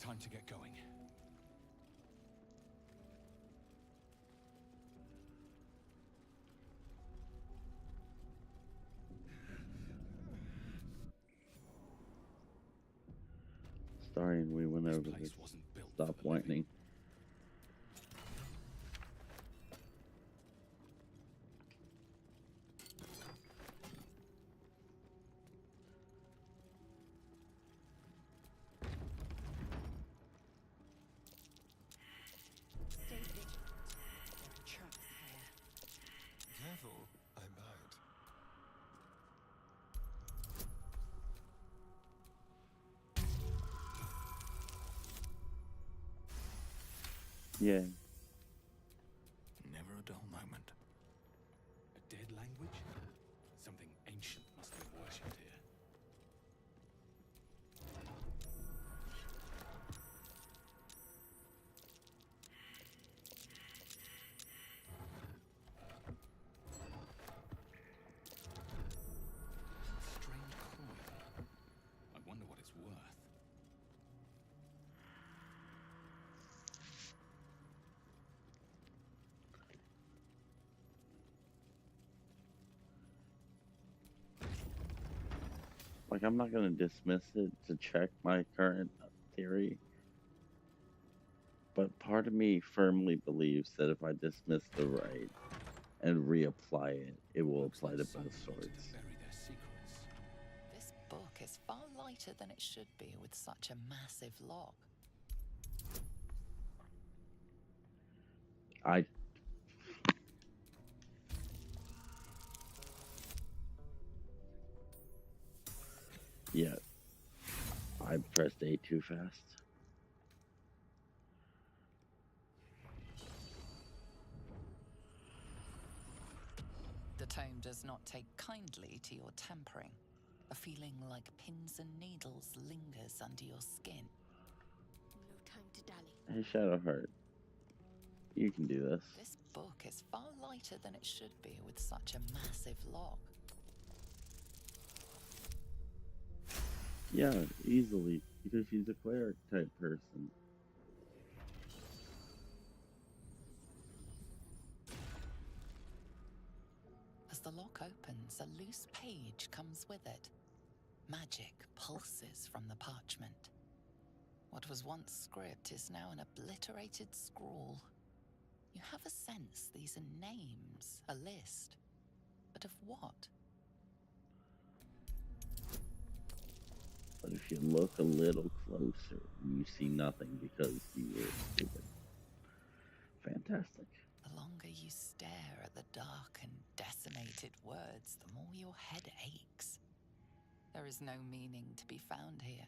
Time to get going. Starian, we went This over place this. wasn't built Stop for the living. whining. Stay vigilant. There are traps here. Careful, I might. Yeah. Never a dull moment. A dead language? Something ancient must be worshipped here. Strange coin. I wonder what it's worth. Like, I'm not going to dismiss it to check my current theory. But part of me firmly believes that if I dismiss the right and reapply it, it will Looks apply like to someone both wanted swords. to bury their secrets. This book is far lighter than it should be with such a massive log. Yeah. I pressed A too fast. The tome does not take kindly to your tampering. A feeling like pins and needles lingers under your skin. No time to dally. Hey, Shadowheart. You can do this. This book is far lighter than it should be with such a massive log. Yeah, easily. Because she's a cleric type person. As the lock opens, a loose page comes with it. Magic pulses from the parchment. What was once script is now an obliterated scrawl. You have a sense these are names, a list. But of what? But if you look a little closer, you see nothing because you were stupid. Fantastic. The longer you stare at the dark and decimated words, the more your head aches. There is no meaning to be found here.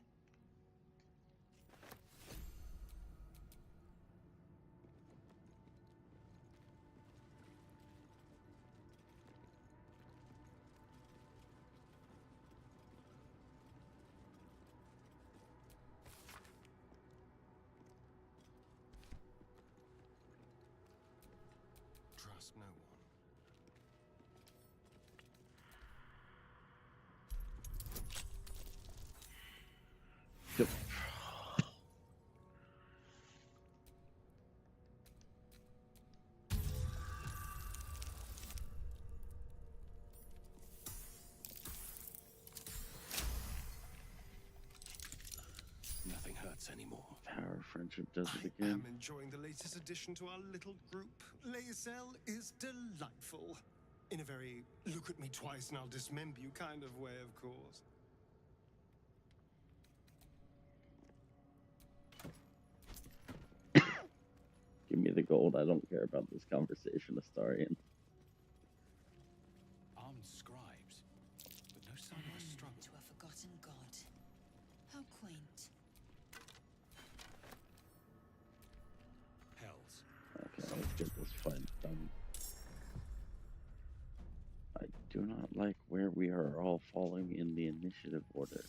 Trust no one. Yep. Nothing hurts anymore. Power of friendship does it I again. am enjoying the latest addition to our little group. Lae'zel is delightful. In a very look at me twice and I'll dismember you kind of way, of course. Give me the gold. I don't care about this conversation, Astarian. Armed scribes. not like where we are all falling in the initiative order.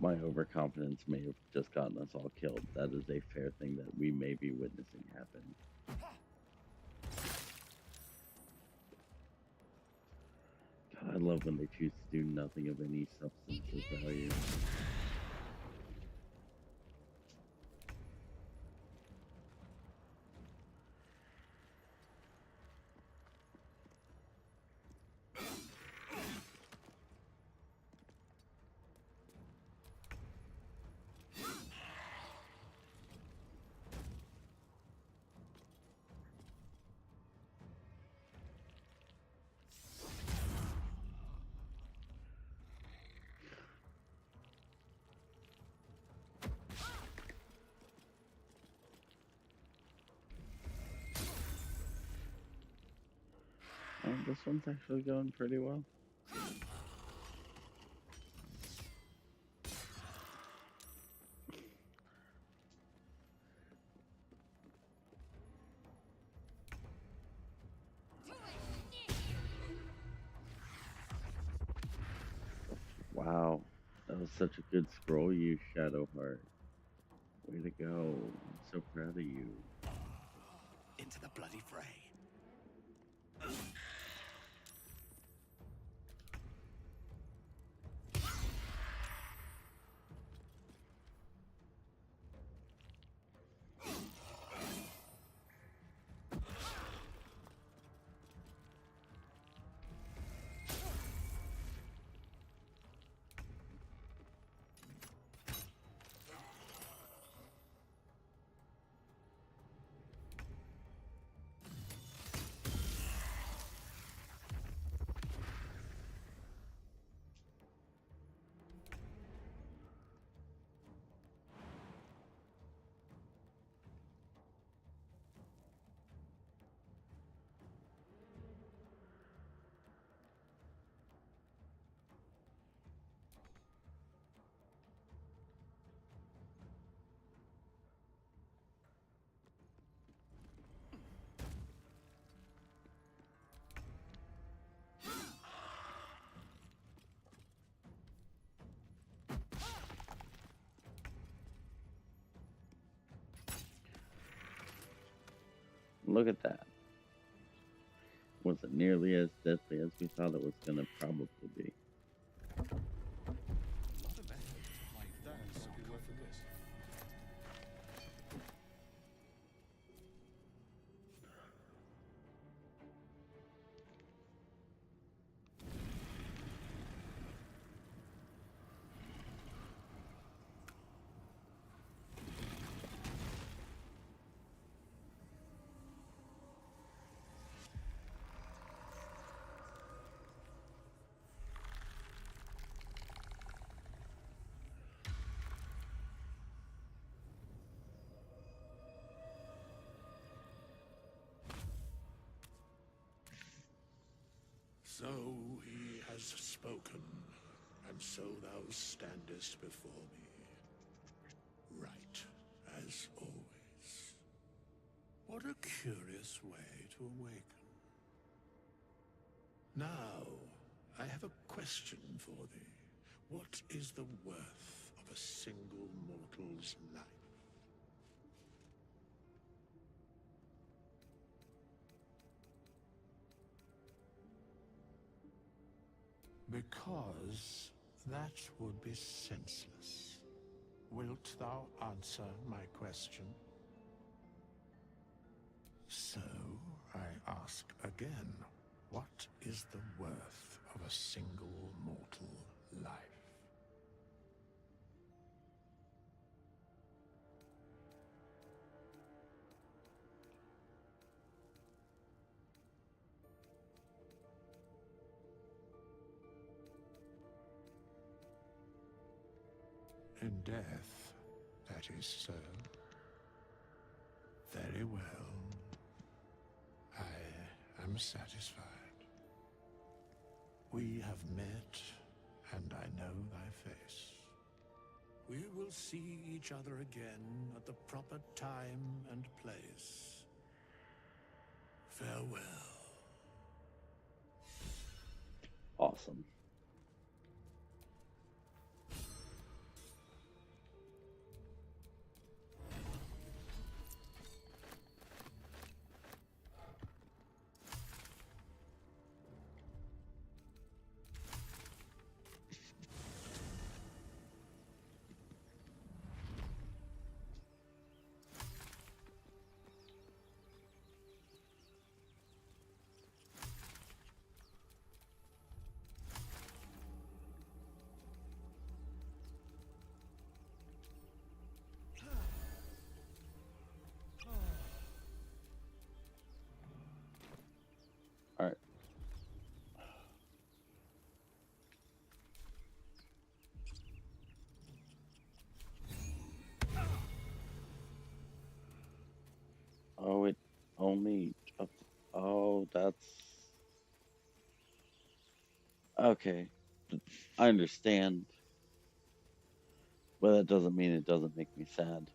My overconfidence may have just gotten us all killed. That is a fair thing that we may be witnessing happen. God, I love when they choose to do nothing of any substance or value. This one's actually going pretty well. Wow, that was such a good scroll use, Shadowheart. Way to go. I'm so proud of you. Into the bloody fray. Look at that. Wasn't nearly as deadly as we thought it was going to probably be. A lot of effort to hide that could be worth for this. So he has spoken, and so thou standest before me. Right, as always. What a curious way to awaken. Now, I have a question for thee. What is the worth of a single mortal's life? Because that would be senseless. Wilt thou answer my question? So, I ask again, what is the worth of a single mortal life? In death, that is so. Very well. I am satisfied. We have met, and I know thy face. We will see each other again at the proper time and place. Farewell. Awesome. All right. Oh, it only. Oh, that's okay. I understand, but that doesn't mean it doesn't make me sad.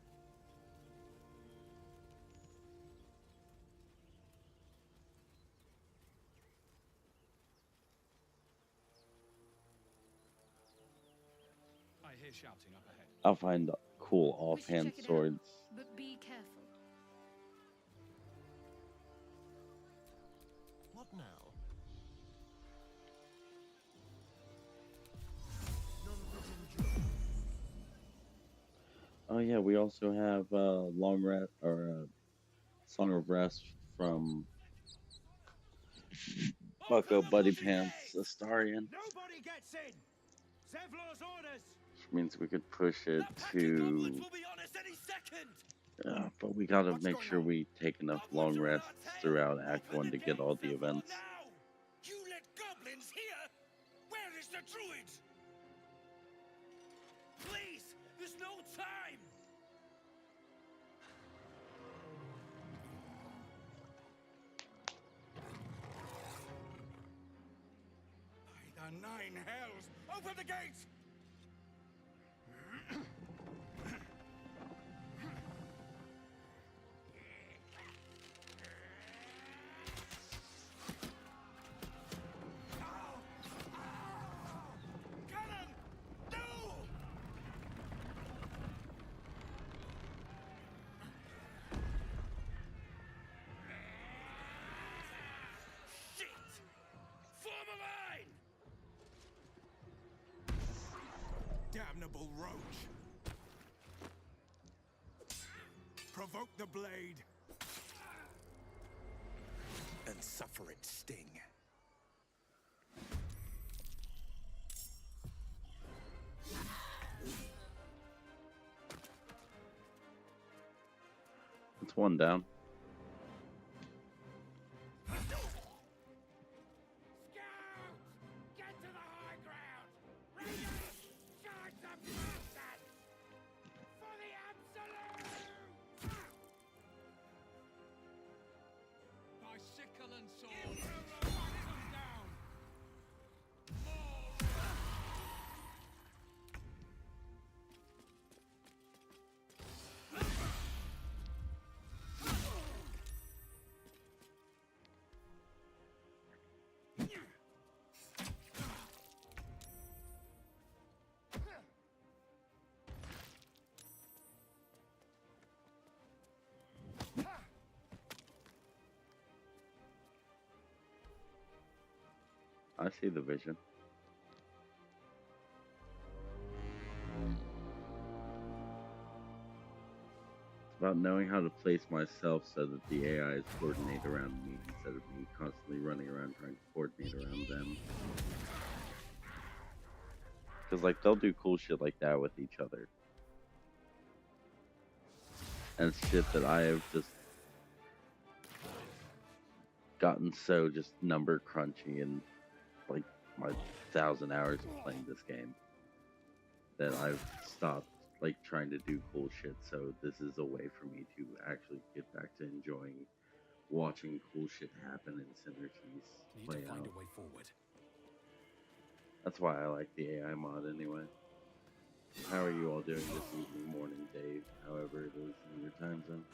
I hear shouting up ahead. I'll find cool We should offhand check it out, swords. but be careful. What now? Oh yeah, we also have long rest or song of rest from Bucko Buddy Pants Astarion, Nobody gets in. Zevlor's orders. which means we could push it That pack of to. goblins will be on us any second. But we gotta What's make going sure on? we take enough Goblins long are on rests our tail. throughout Act Open 1 the to get gate, all the Zevlor, events. now. You let goblins here? Where is the druid? Please, there's no time. By the nine hells, open the gates. Cannon! No! Shit! Form a line! Damnable roach! Provoke the blade! And suffer its sting. That's one down. Get to the high ground! Raiders! Charge the bastards! For the absolute! By sickle and sword, strike them down. I see the vision. It's about knowing how to place myself so that the AIs coordinate around me instead of me constantly running around trying to coordinate around them. Because, like, they'll do cool shit like that with each other. And it's shit that I have just gotten so just number crunchy in, like, my 1,000 hours of playing this game that I've stopped, like, trying to do cool shit. So this is a way for me to actually get back to enjoying watching cool shit happen and synergies Need play to find out. a way forward. That's why I like the AI mod anyway. How are you all doing this evening, morning, day, however it is in your time zone?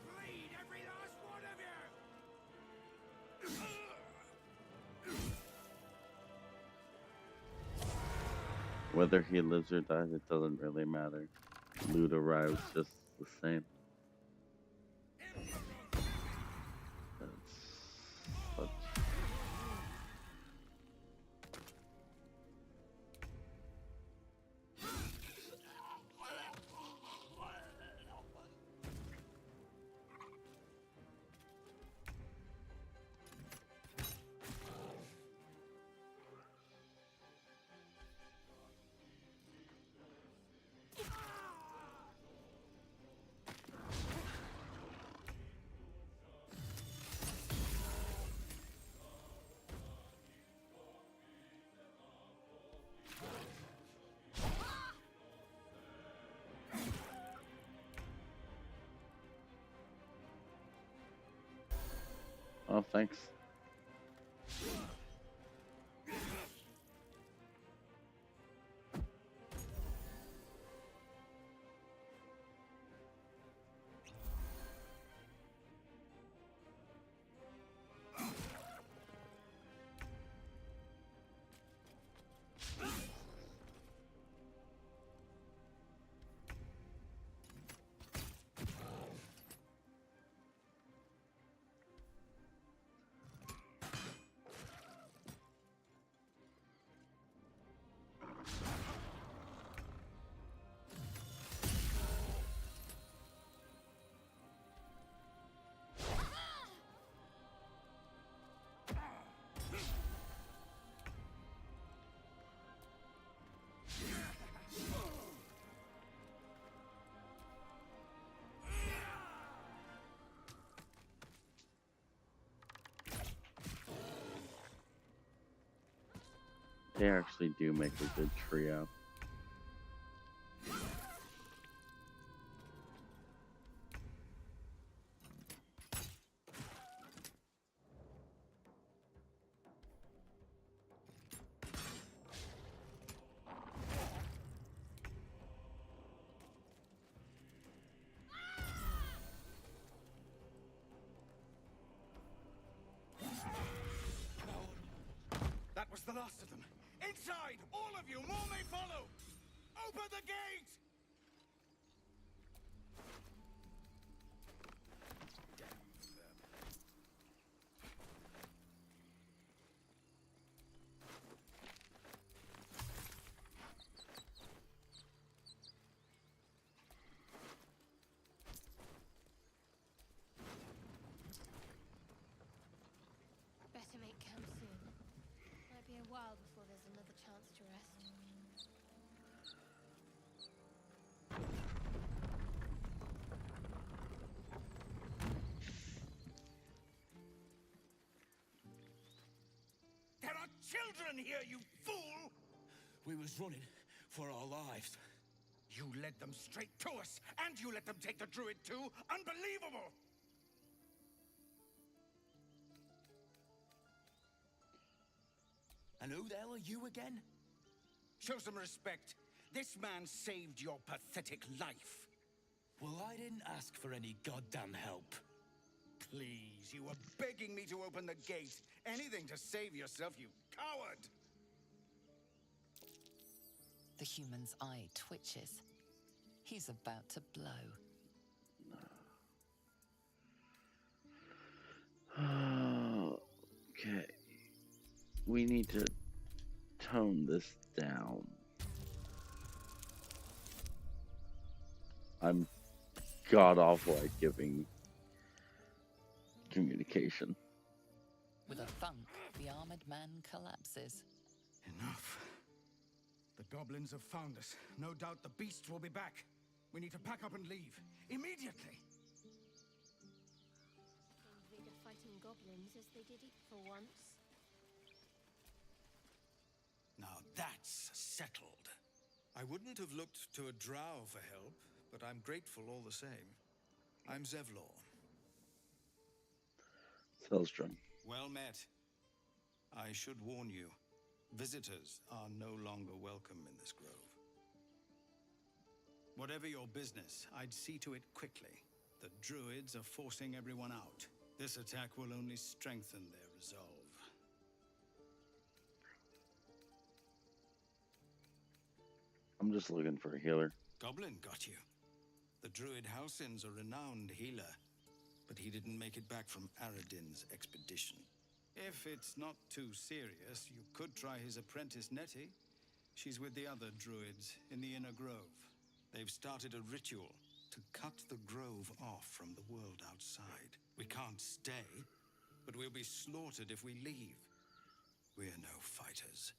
Bleed every last one of you! Whether he lives or dies, it doesn't really matter. Loot arrives just the same. That's such... Oh, thanks. They actually do make a good trio. That was the last of them. Inside! All of you! More may follow! Open the gate! Better make camp soon. Might be a while before there's another chance to rest. There are children here, you fool! We was running for our lives. You led them straight to us, and you let them take the druid too? Unbelievable! And who the hell are you again? Show some respect. This man saved your pathetic life. Well, I didn't ask for any goddamn help. Please, you were begging me to open the gate. Anything to save yourself, you coward! The human's eye twitches. He's about to blow. Okay. We need to tone this down. I'm god awful at giving communication. With a thunk, the armored man collapses. Enough. The goblins have found us. No doubt the beasts will be back. We need to pack up and leave. Immediately! Same vigor fighting goblins as they did it for once. Now that's settled. I wouldn't have looked to a drow for help, but I'm grateful all the same. I'm Zevlor. Selstrom. Well met. I should warn you, Visitors are no longer welcome in this grove. Whatever your business, I'd see to it quickly. The druids are forcing everyone out. This attack will only strengthen their resolve. I'm just looking for a healer. Goblin got you. The druid Halsin's a renowned healer, but he didn't make it back from Aradin's expedition. If it's not too serious, you could try his apprentice Nettie. She's with the other druids in the inner grove. They've started a ritual to cut the grove off from the world outside. We can't stay, but we'll be slaughtered if we leave. We're no fighters.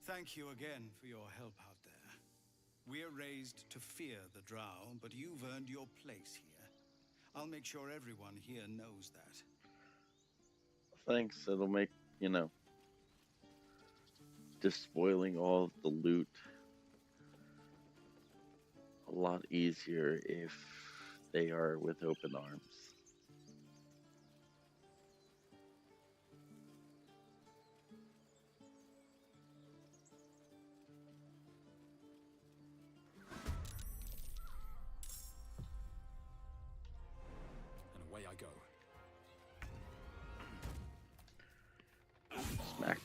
Thank you again for your help out there. We're raised to fear the drow, but you've earned your place here. I'll make sure everyone here knows that. Thanks, it'll make, you know, despoiling all of the loot a lot easier if they are with open arms. And away I go. Smack.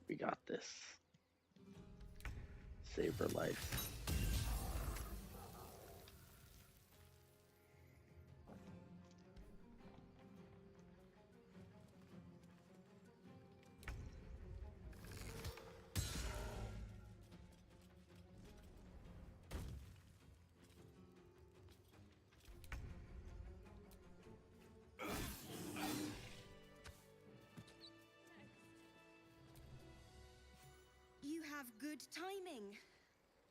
We got this. Save her life. You have good timing.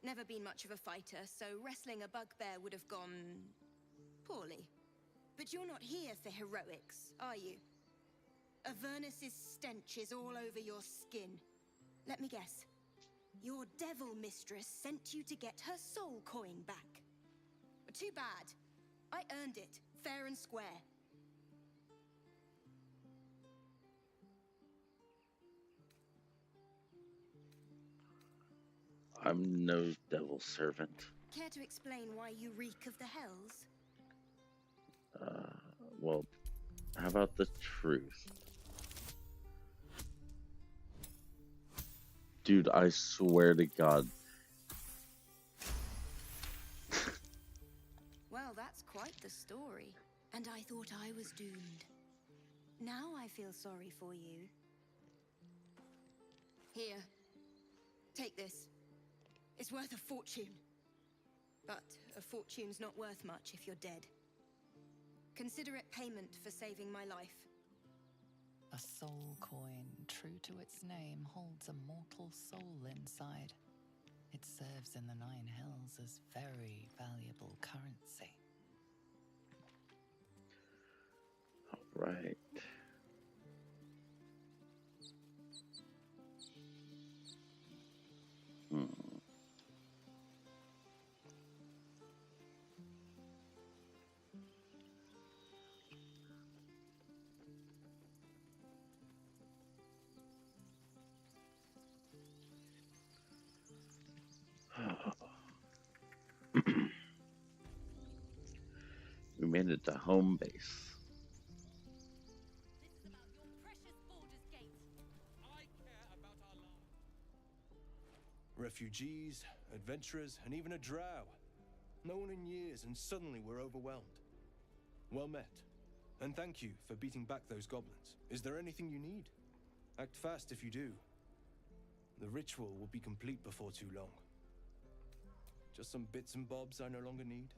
Never been much of a fighter, so wrestling a bugbear would have gone poorly. But you're not here for heroics, are you? Avernus's stench is all over your skin. Let me guess. Your devil mistress sent you to get her soul coin back. Too bad. I earned it, fair and square. I'm no devil servant. Care to explain why you reek of the hells? Well, how about the truth? Dude, I swear to God. Well, that's quite the story. And I thought I was doomed. Now I feel sorry for you. Here. Take this. It's worth a fortune. But a fortune's not worth much if you're dead. Consider it payment for saving my life. A soul coin, true to its name, holds a mortal soul inside. It serves in the Nine Hells as very valuable currency. All right. We made it to home base. This is about your precious Baldur's Gate. I care about our lives. Refugees, adventurers, and even a drow. No one in years, and suddenly we're overwhelmed. Well met. And thank you for beating back those goblins. Is there anything you need? Act fast if you do. The ritual will be complete before too long. Just some bits and bobs I no longer need.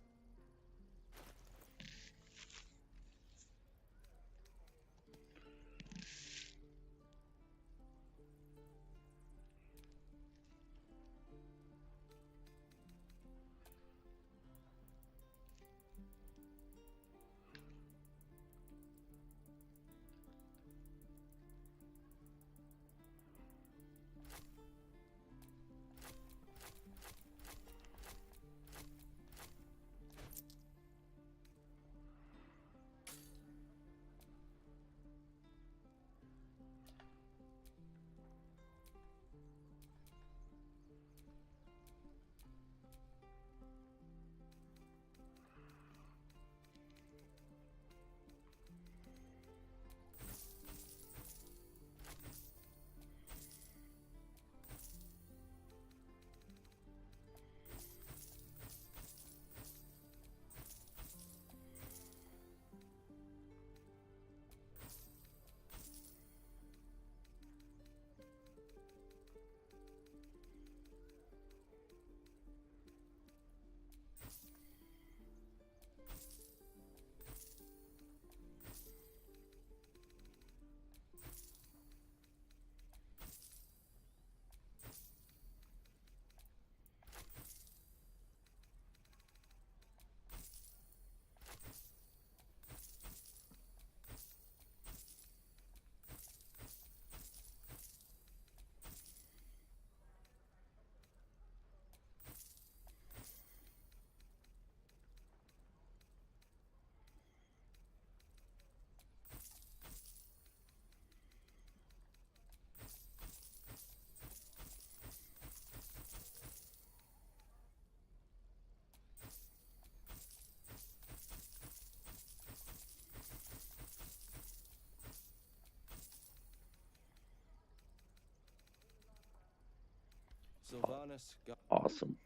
Sylvanas, Awesome.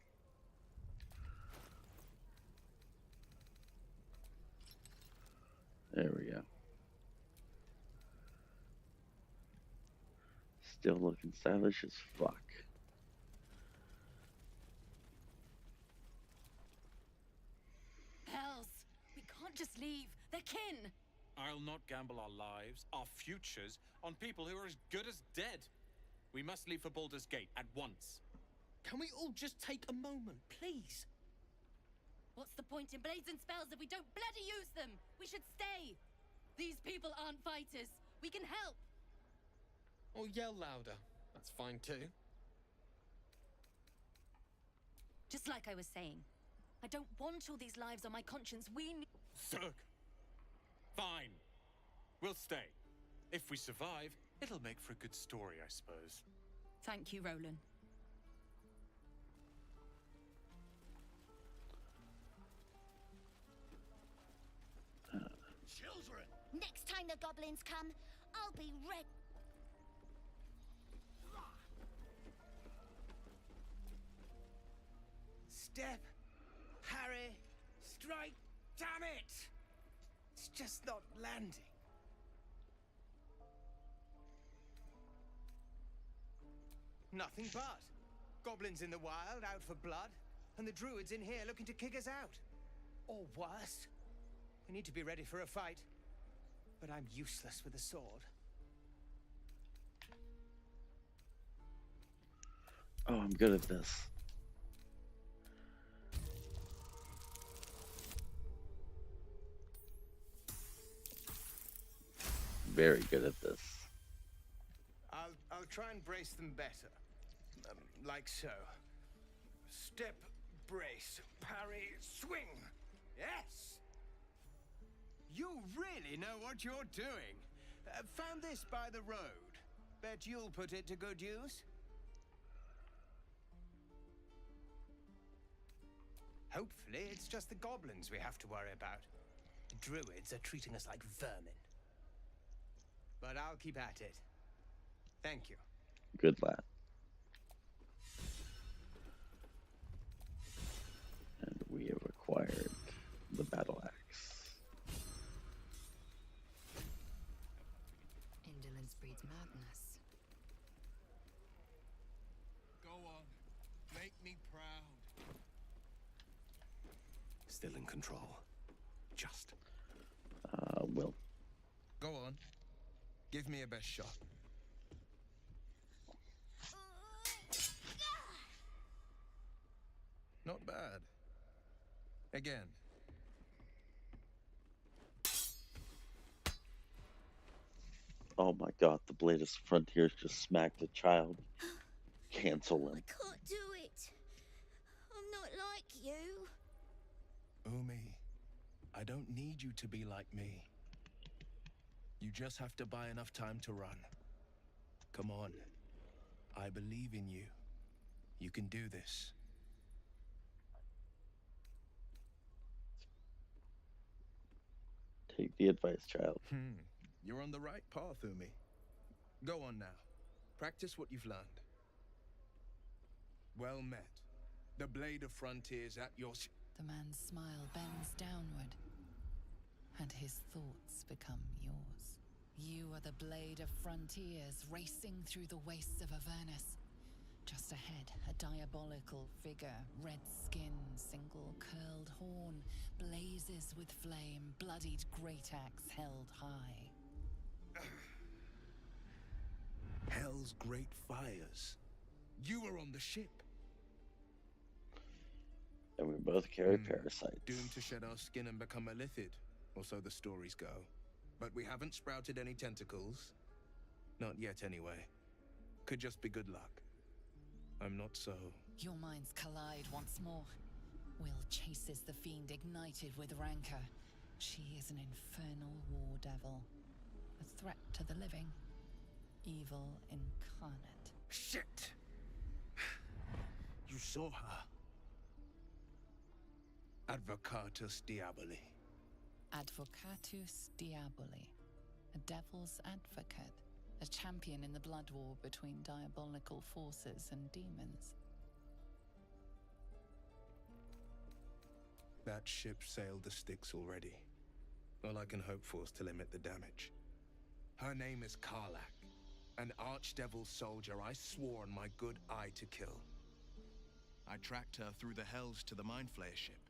There we go. Still looking stylish as fuck. Hells, we can't just leave. They're kin. I'll not gamble our lives, our futures, on people who are as good as dead. We must leave for Baldur's Gate at once. Can we all just take a moment, please? What's the point in blades and spells if we don't bloody use them? We should stay. These people aren't fighters. We can help. Or yell louder. That's fine too. Just like I was saying, I don't want all these lives on my conscience. We need... Zerg! Fine. We'll stay. If we survive, it'll make for a good story, I suppose. Thank you, Roland. Children! Next time the goblins come, I'll be ready. Step, Harry, strike, damn it! It's just not landing. Nothing but. Goblins in the wild, out for blood, and the druids in here looking to kick us out. Or worse. We need to be ready for a fight, but I'm useless with a sword. Oh, I'm good at this. Very good at this. I'll try and brace them better. Like so. Step, brace, parry, swing. Yes! You really know what you're doing. Found this by the road. Bet you'll put it to good use. Hopefully, it's just the goblins we have to worry about. The druids are treating us like vermin. But I'll keep at it. Thank you. Good lad. And we have acquired the battle axe. Indolence breeds madness. Go on. Make me proud. Still in control. Just. Will. Go on. Give me a best shot. Not bad. Again. Oh my god, the Blade of Frontiers just smacked a child. Cancel him. I can't do it. I'm not like you. Umi, I don't need you to be like me. You just have to buy enough time to run. Come on. I believe in you. You can do this. Take the advice, child. You're on the right path, Umi. Go on now. Practice what you've learned. Well met. The Blade of Frontiers at your... The man's smile bends downward, and his thoughts become yours. You are the Blade of Frontiers, racing through the wastes of Avernus. Just ahead, a diabolical figure, red skin, single curled horn, blazes with flame, bloodied great axe held high. Hell's great fires. You were on the ship. And we both carry parasites. Doomed to shed our skin and become a lithid, or so the stories go. But we haven't sprouted any tentacles. Not yet, anyway. Could just be good luck. I'm not so... Your minds collide once more. Will chases the fiend ignited with rancor. She is an infernal war devil. A threat to the living. Evil incarnate. Shit! You saw her. Advocatus Diaboli. Advocatus Diaboli. A devil's advocate. A champion in the blood war between diabolical forces and demons. That ship sailed the Styx already. All I can hope for is to limit the damage. Her name is Karlak, an archdevil soldier I swore on my good eye to kill. I tracked her through the hells to the Mind Flayer ship,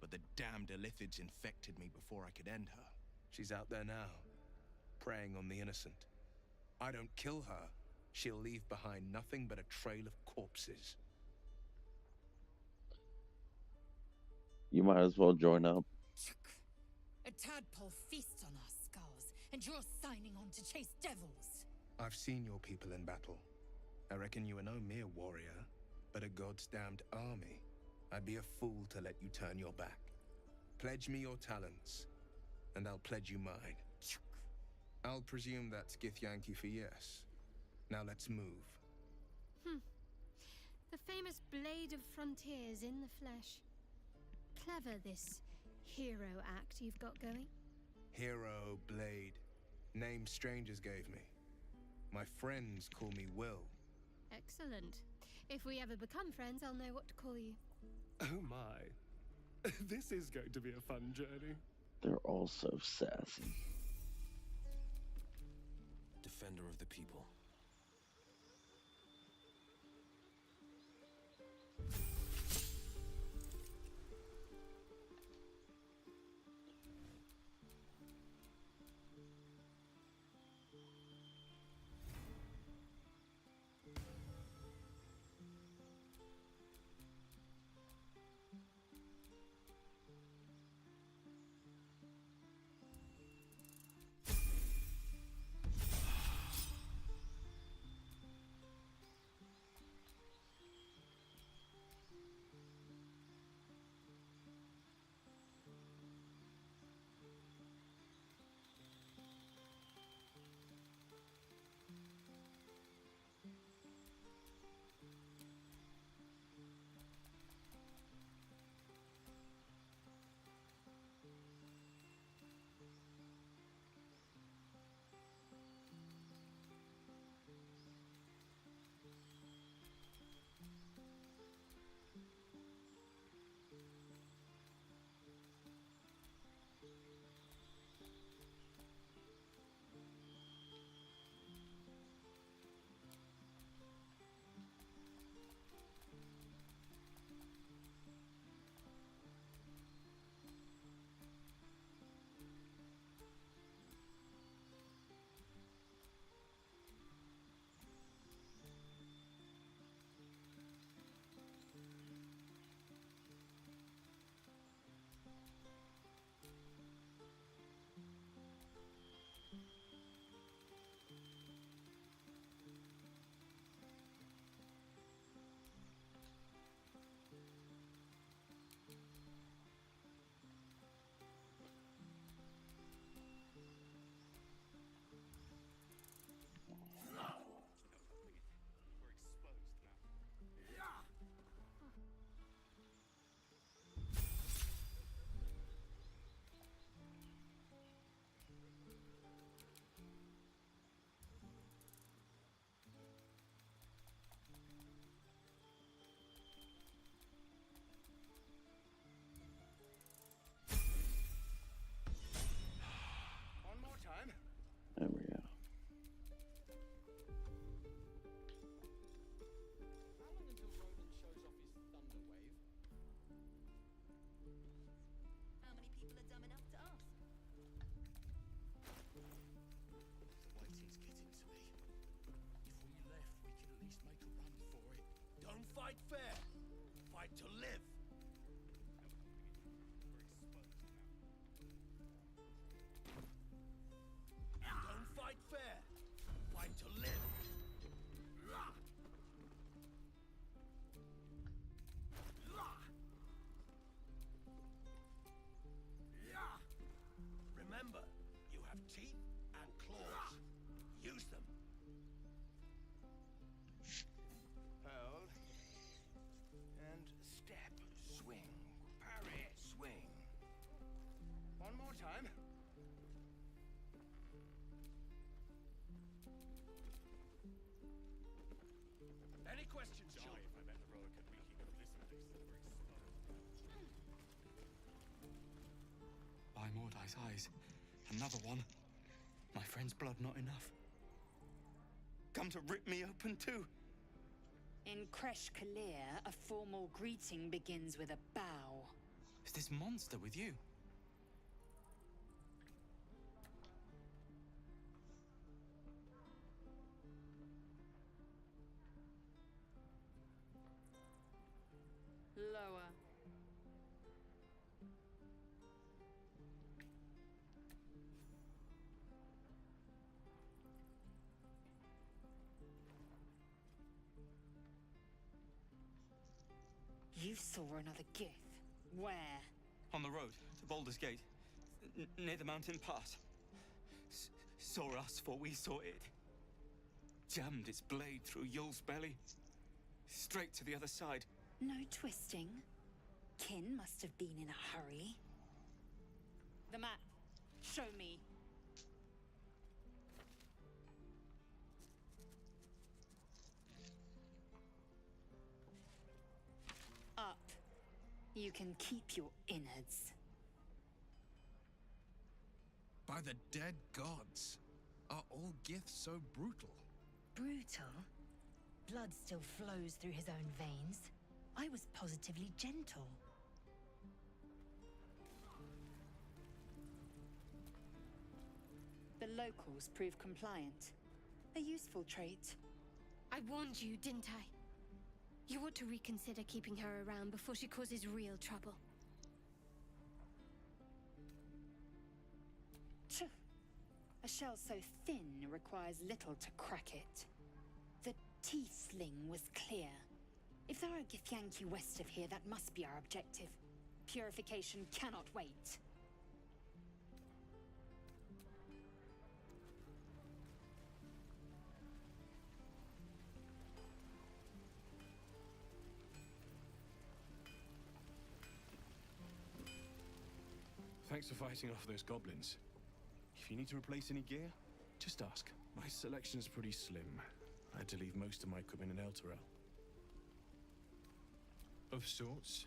but the damned Illithids infected me before I could end her. She's out there now, preying on the innocent. I don't kill her, she'll leave behind nothing but a trail of corpses. You might as well join up. A tadpole feasts on our skulls, and you're signing on to chase devils. I've seen your people in battle. I reckon you are no mere warrior, but a god's damned army. I'd be a fool to let you turn your back. Pledge me your talents, and I'll pledge you mine. I'll presume that's Githyanki for yes. Now let's move. The famous Blade of Frontiers in the flesh. Clever, this hero act you've got going. Hero, Blade. Name strangers gave me. My friends call me Will. Excellent. If we ever become friends, I'll know what to call you. Oh my. This is going to be a fun journey. They're all so sassy. Defender of the people. There we go. How long until Ronan shows off his thunder wave? How many people are dumb enough to ask? Waiting's getting to me. If we left, we could at least make a run for it. Don't fight fair. Fight to live. Don't fight fair. Fight to live. Remember, you have teeth and claws. Use them. Hold. And step, swing, parry, swing. One more time. Any questions, Die if I met heroic and reeking of lizard lips that were exposed. Mordai's eyes. Another one. My friend's blood not enough. Come to rip me open too. In Kresh Kalir, a formal greeting begins with a bow. Is this monster with you? Lower. You saw another Gith. Where? On the road to Baldur's Gate, near the mountain pass. Saw us, for we saw it. Jammed its blade through Yul's belly. Straight to the other side. No twisting. Kin must have been in a hurry. The map. Show me. Up. You can keep your innards. By the dead gods, are all Giths so brutal? Brutal? Blood still flows through his own veins. I was positively gentle. The locals prove compliant. A useful trait. I warned you, didn't I? You ought to reconsider keeping her around before she causes real trouble. Tch. A shell so thin requires little to crack it. The tiefling was clear. If there are Githyanki west of here, that must be our objective. Purification cannot wait. Thanks for fighting off those goblins. If you need to replace any gear, just ask. My selection's pretty slim. I had to leave most of my equipment in Elturel. Of sorts.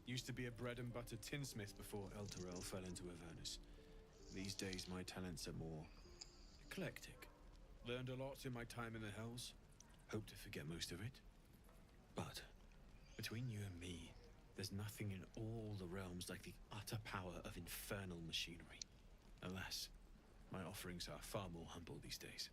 Used to be a bread and butter tinsmith before Elturel fell into Avernus. These days my talents are more eclectic. Learned a lot in my time in the Hells. Hope to forget most of it. But between you and me, there's nothing in all the realms like the utter power of infernal machinery. Alas, my offerings are far more humble these days.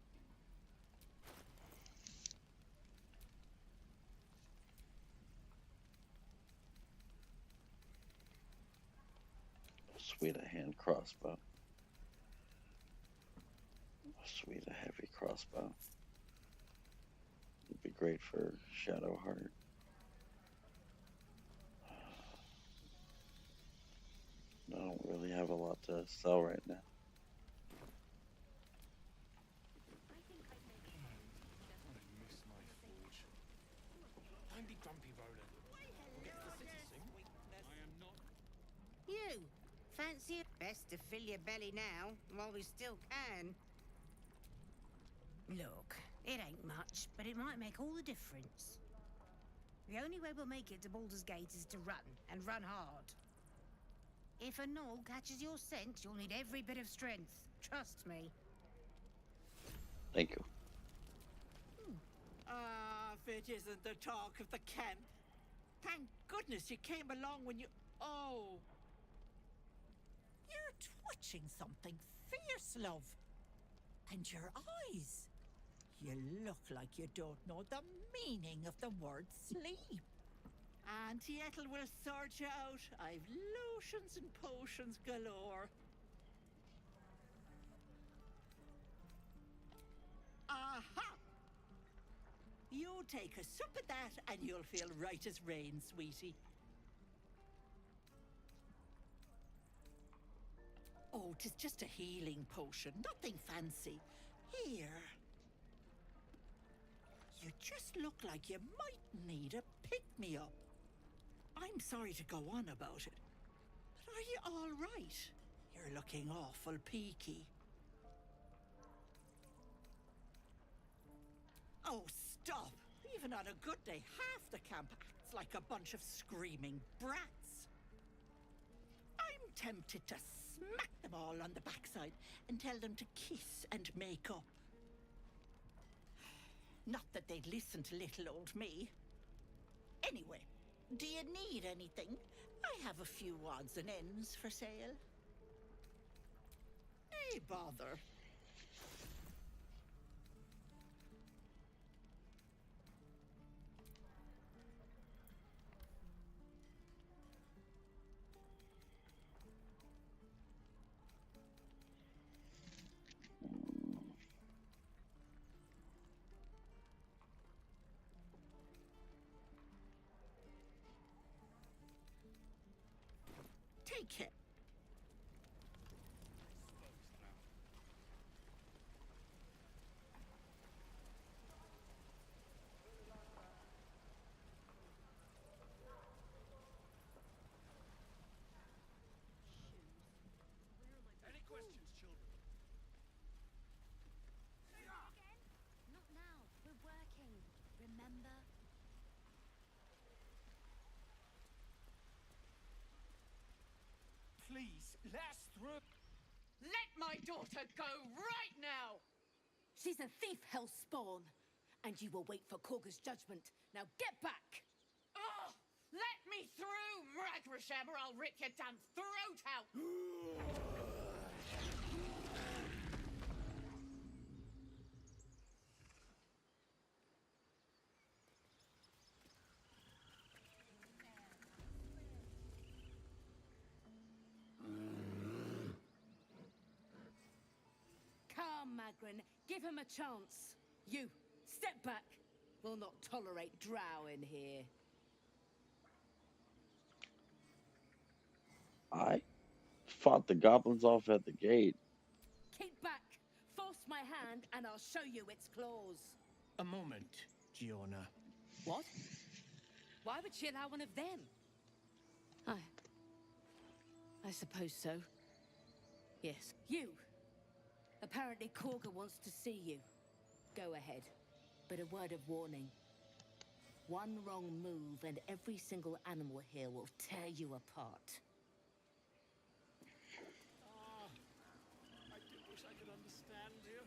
Sweet a hand crossbow. Sweet a heavy crossbow. Would be great for Shadowheart. I don't really have a lot to sell right now. Don't be grumpy, Roland. We'll get to the city soon. I am not. You! Fancy it? Best to fill your belly now, while we still can. Look, it ain't much, but it might make all the difference. The only way we'll make it to Baldur's Gate is to run, and run hard. If a gnoll catches your scent, you'll need every bit of strength. Trust me. Thank you. Ah, if it isn't the talk of the camp. Thank goodness you came along when you... Oh! You're twitching something fierce, love. And your eyes. You look like you don't know the meaning of the word sleep. Auntie Ethel will sort you out. I've lotions and potions galore. Aha! You take a sup of that and you'll feel right as rain, sweetie. Oh, 'tis just a healing potion, nothing fancy. Here. You just look like you might need a pick-me-up. I'm sorry to go on about it, but are you all right? You're looking awful peaky. Oh, stop! Even on a good day, half the camp acts like a bunch of screaming brats. I'm tempted to smack them all on the backside and tell them to kiss and make up. Not that they'd listen to little old me. Anyway, do you need anything? I have a few odds and ends for sale. Nay, bother. Take it. Any questions, children? Not now. We're working. Remember? Please, let us through. Let my daughter go right now! She's a thief, hellspawn. And you will wait for Korga's judgment. Now get back! Oh! Let me through, Ragrasham, or I'll rip your damn throat out! Come, Magrin, give him a chance. You, step back. We'll not tolerate drow in here. I fought the goblins off at the gate. Keep back. Force my hand and I'll show you its claws. A moment, Giona. What? Why would she allow one of them? I suppose so. Yes. You. Apparently Korga wants to see you. Go ahead. But a word of warning. One wrong move and every single animal here will tear you apart. I do wish I could understand you.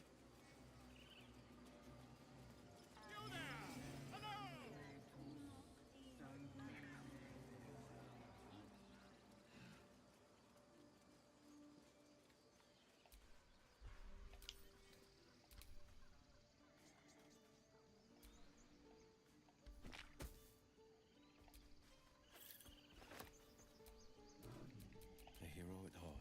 You there! Hello! A hero at heart.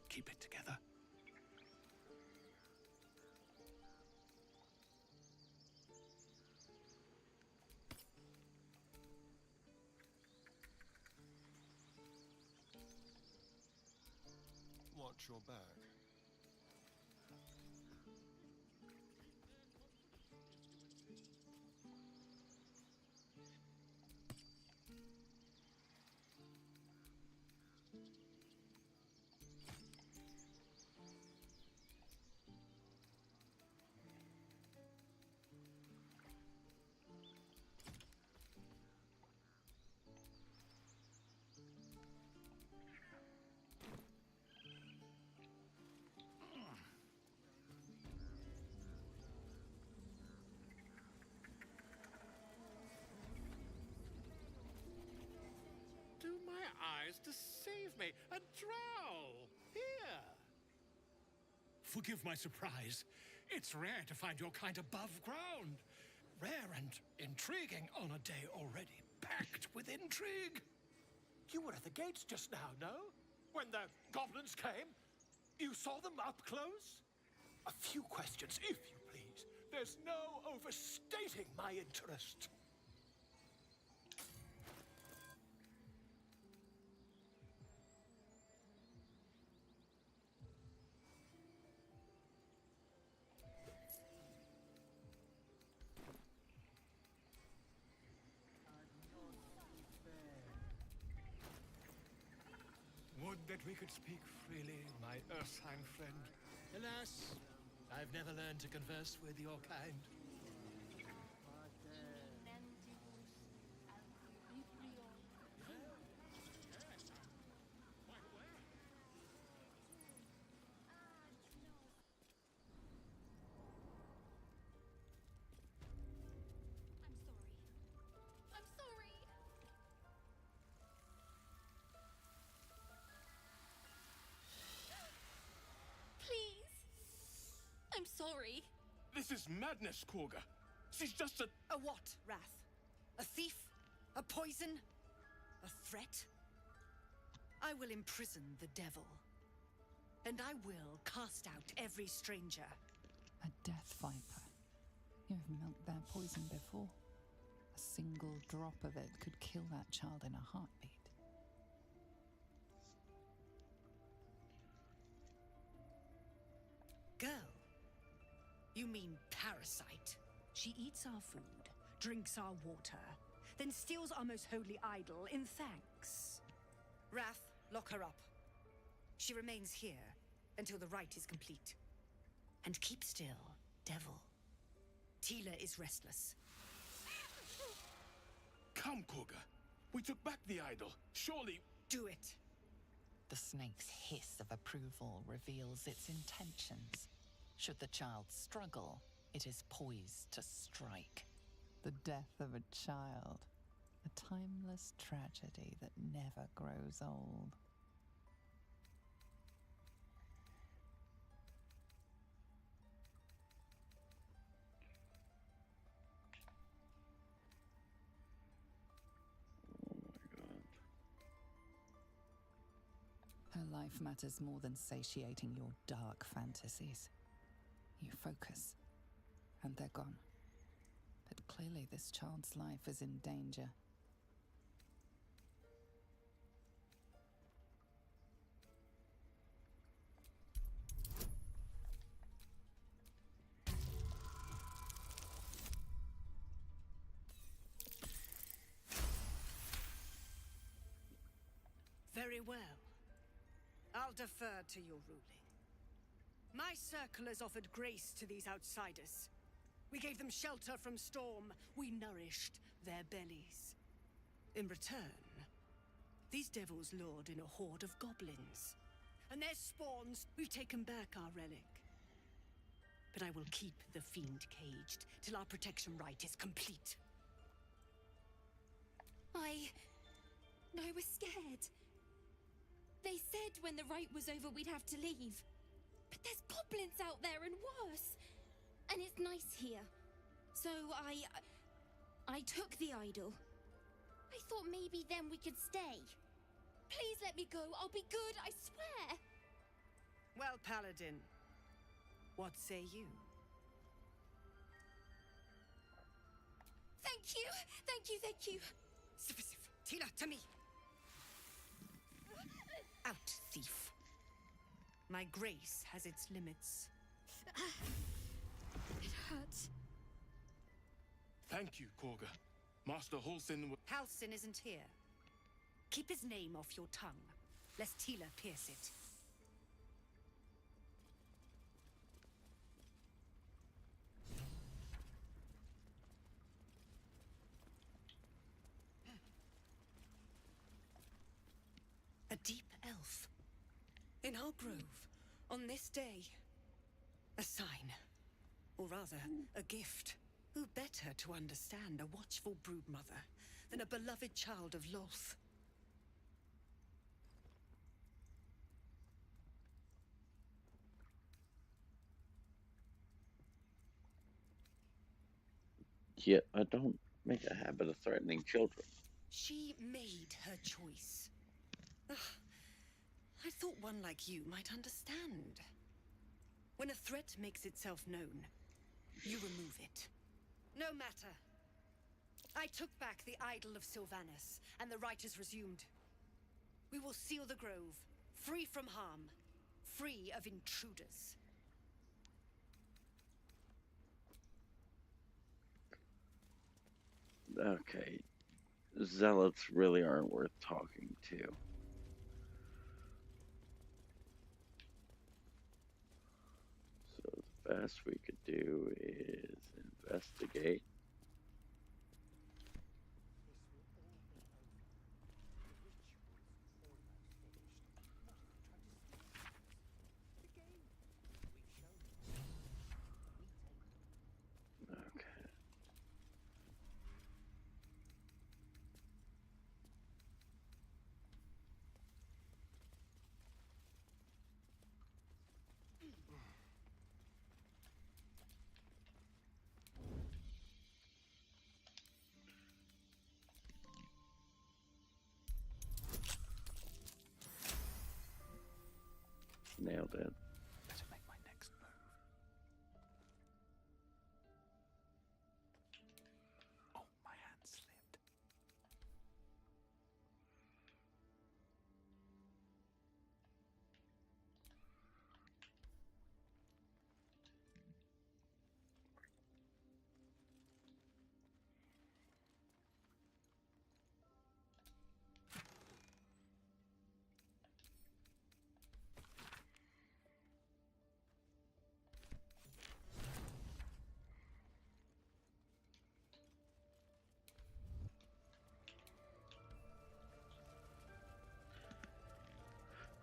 Keep it together. Watch your back. Do my eyes deceive me? A drow! Here! Forgive my surprise. It's rare to find your kind above ground. Rare and intriguing on a day already packed with intrigue. You were at the gates just now, no? When the goblins came? You saw them up close? A few questions, if you please. There's no overstating my interest. Would that we could speak freely, my Earthside friend. Alas, I've never learned to converse with your kind. sorry. This is madness, Korga. She's just a... A what, Wrath? A thief? A poison? A threat? I will imprison the devil. And I will cast out every stranger. A death viper. You've milked their poison before. A single drop of it could kill that child in a heartbeat. Girl? You mean parasite? She eats our food, drinks our water, then steals our most holy idol in thanks. Wrath, lock her up. She remains here until the rite is complete. And keep still, devil. Tila is restless. Come, Korga. We took back the idol. Surely... Do it. The snake's hiss of approval reveals its intentions. Should the child struggle, it is poised to strike. The death of a child. A timeless tragedy that never grows old. Her life matters more than satiating your dark fantasies. You focus, and they're gone. But clearly this child's life is in danger. Very well. I'll defer to your ruling. My circle has offered grace to these outsiders. We gave them shelter from storm. We nourished their bellies. In return, these devils lured in a horde of goblins. And their spawns, we've taken back our relic. But I will keep the fiend caged till our protection rite is complete. I was scared. They said when the rite was over we'd have to leave. But there's goblins out there and worse. And it's nice here. So I took the idol. I thought maybe then we could stay. Please let me go. I'll be good, I swear. Well, Paladin, what say you? Thank you. Thank you, thank you. Tila, to me. Out, thief. My grace has its limits. It hurts. Thank you, Korga. Master Halsin... Halsin isn't here. Keep his name off your tongue, lest Tila pierce it. A deep elf. In our grove, on this day. A sign. Or rather, a gift. Who better to understand a watchful broodmother than a beloved child of Lolth? Yet I don't make a habit of threatening children. She made her choice. Ugh. I thought one like you might understand. When a threat makes itself known, you remove it. No matter. I took back the idol of Sylvanas, and the rite is resumed. We will seal the grove, free from harm, free of intruders. Okay. Zealots really aren't worth talking to. So the best we could do is investigate. Nailed it. Better make my next move. Oh, my hand slipped.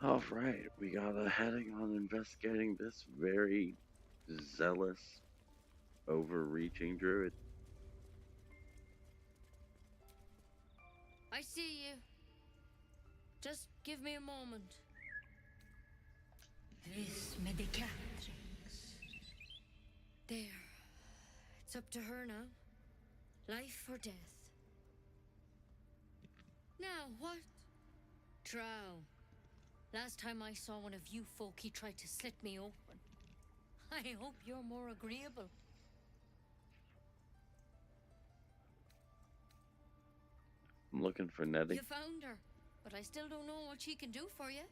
All right, we got a heading on investigating this very zealous, overreaching druid. I see you. Just give me a moment. Vis medicatrix. There. It's up to her now. Life or death. Now, what? Drow. Last time I saw one of you folk, he tried to slit me open. I hope you're more agreeable. I'm looking for Nettie. You found her, but I still don't know what she can do for you.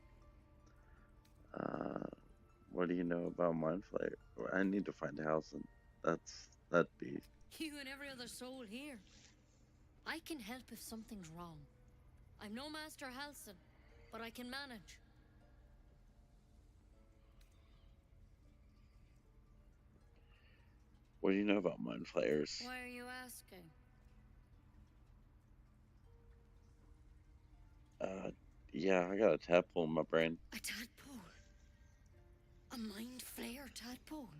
What do you know about Mind Flayer? I need to find Halcyon. That'd be. You and every other soul here. I can help if something's wrong. I'm no Master Halcyon, but I can manage. What do you know about Mind Flayers? Why are you asking? Yeah, I got a tadpole in my brain. A tadpole? A mind flayer tadpole?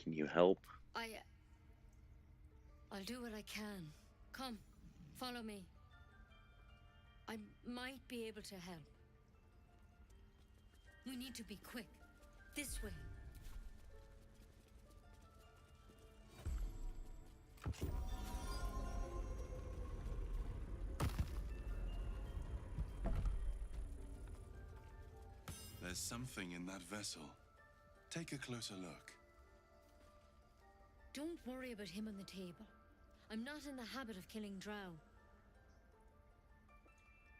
Can you help? I'll do what I can. Come, follow me. I might be able to help. We need to be quick. This way. There's something in that vessel. Take a closer look. Don't worry about him on the table. I'm not in the habit of killing drow.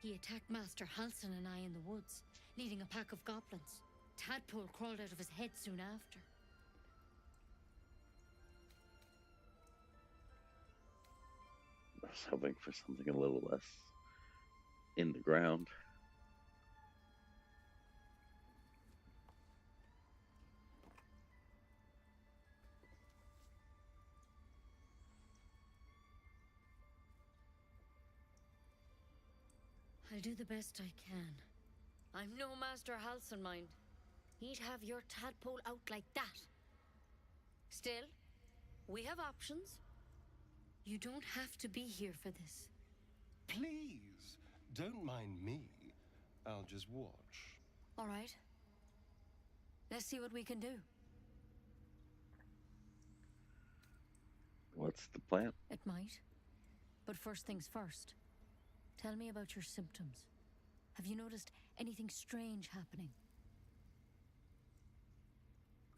He attacked Master Halcyon and I in the woods, leading a pack of goblins. Tadpole crawled out of his head soon after. I was hoping for something a little less in the ground. I'll do the best I can. I'm no Master Halcyon, mind. He'd have your tadpole out like that. Still, we have options. You don't have to be here for this. Please, don't mind me. I'll just watch. All right. Let's see what we can do. What's the plan? It might. But first things first. Tell me about your symptoms. Have you noticed anything strange happening?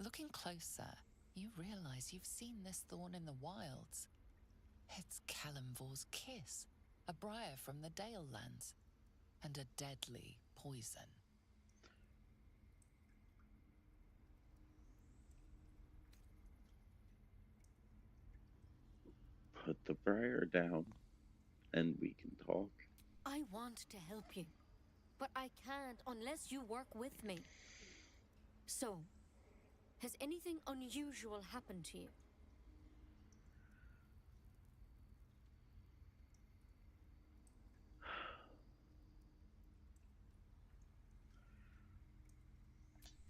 Looking closer, you realize you've seen this thorn in the wilds. It's Kalimvor's kiss, a briar from the Dale lands, and a deadly poison. Put the briar down, and we can talk. I want to help you, but I can't unless you work with me. So, has anything unusual happened to you?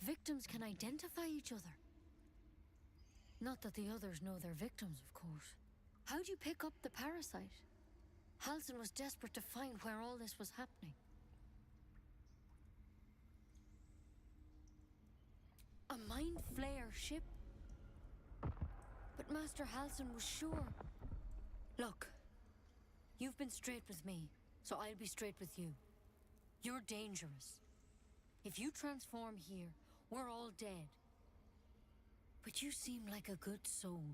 Victims can identify each other. Not that the others know they're victims, of course. How'd you pick up the parasite? Halcyon was desperate to find where all this was happening. A mind flayer ship? But Master Halcyon was sure. Look, you've been straight with me. So I'll be straight with you. You're dangerous. If you transform here, we're all dead. But you seem like a good soul.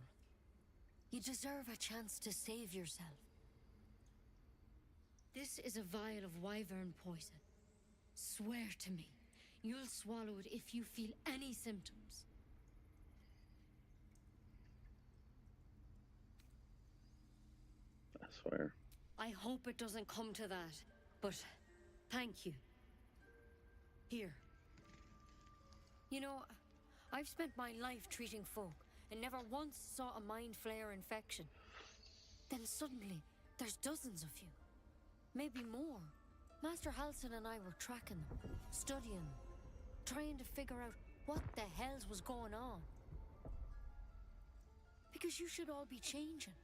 You deserve a chance to save yourself. This is a vial of wyvern poison. Swear to me, you'll swallow it if you feel any symptoms. I swear. I hope it doesn't come to that, but thank you. Here. You know, I've spent my life treating folk and never once saw a mind flayer infection. Then suddenly, there's dozens of you. Maybe more. Master Halsin and I were tracking them, studying them, trying to figure out what the hells was going on. Because you should all be changing.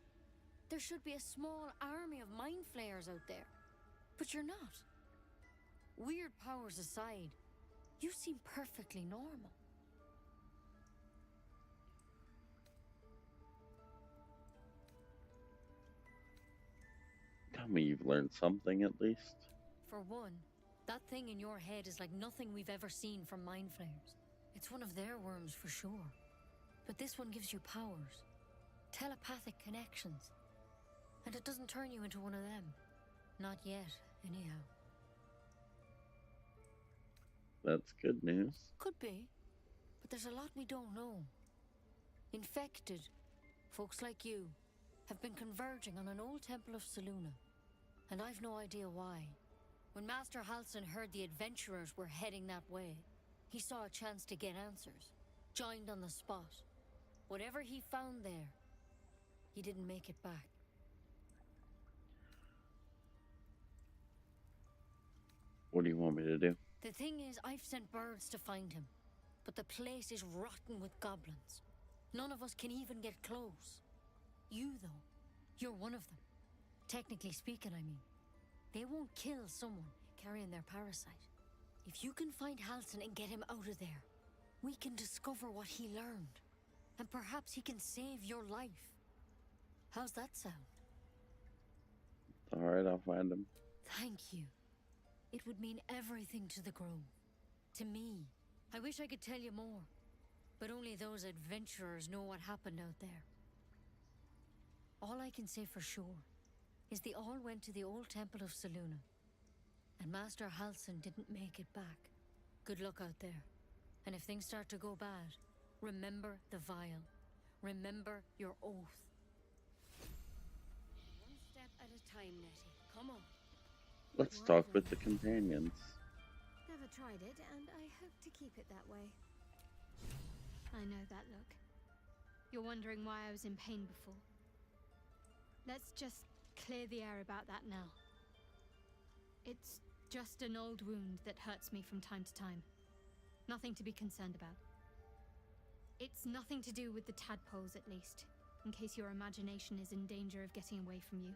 There should be a small army of mind flayers out there. But you're not. Weird powers aside, you seem perfectly normal. Tell me you've learned something at least. For one, that thing in your head is like nothing we've ever seen from mind flayers. It's one of their worms for sure. But this one gives you powers. Telepathic connections. And it doesn't turn you into one of them. Not yet, anyhow. That's good news. Could be. But there's a lot we don't know. Infected, folks like you, have been converging on an old temple of Selûne. And I've no idea why. When Master Halsin heard the adventurers were heading that way, he saw a chance to get answers. Joined on the spot. Whatever he found there, he didn't make it back. What do you want me to do? The thing is, I've sent birds to find him. But the place is rotten with goblins. None of us can even get close. You, though, you're one of them. Technically speaking, I mean. They won't kill someone carrying their parasite. If you can find Halsin and get him out of there, we can discover what he learned. And perhaps he can save your life. How's that sound? Alright, I'll find him. Thank you. It would mean everything to the Grove. To me. I wish I could tell you more. But only those adventurers know what happened out there. All I can say for sure is they all went to the old temple of Selûne. And Master Halsin didn't make it back. Good luck out there. And if things start to go bad, remember the vial. Remember your oath. One step at a time, Nettie. Come on. Let's talk with the companions. Never tried it, and I hope to keep it that way. I know that look. You're wondering why I was in pain before. Let's just clear the air about that now. It's just an old wound that hurts me from time to time. Nothing to be concerned about. It's nothing to do with the tadpoles, at least, in case your imagination is in danger of getting away from you.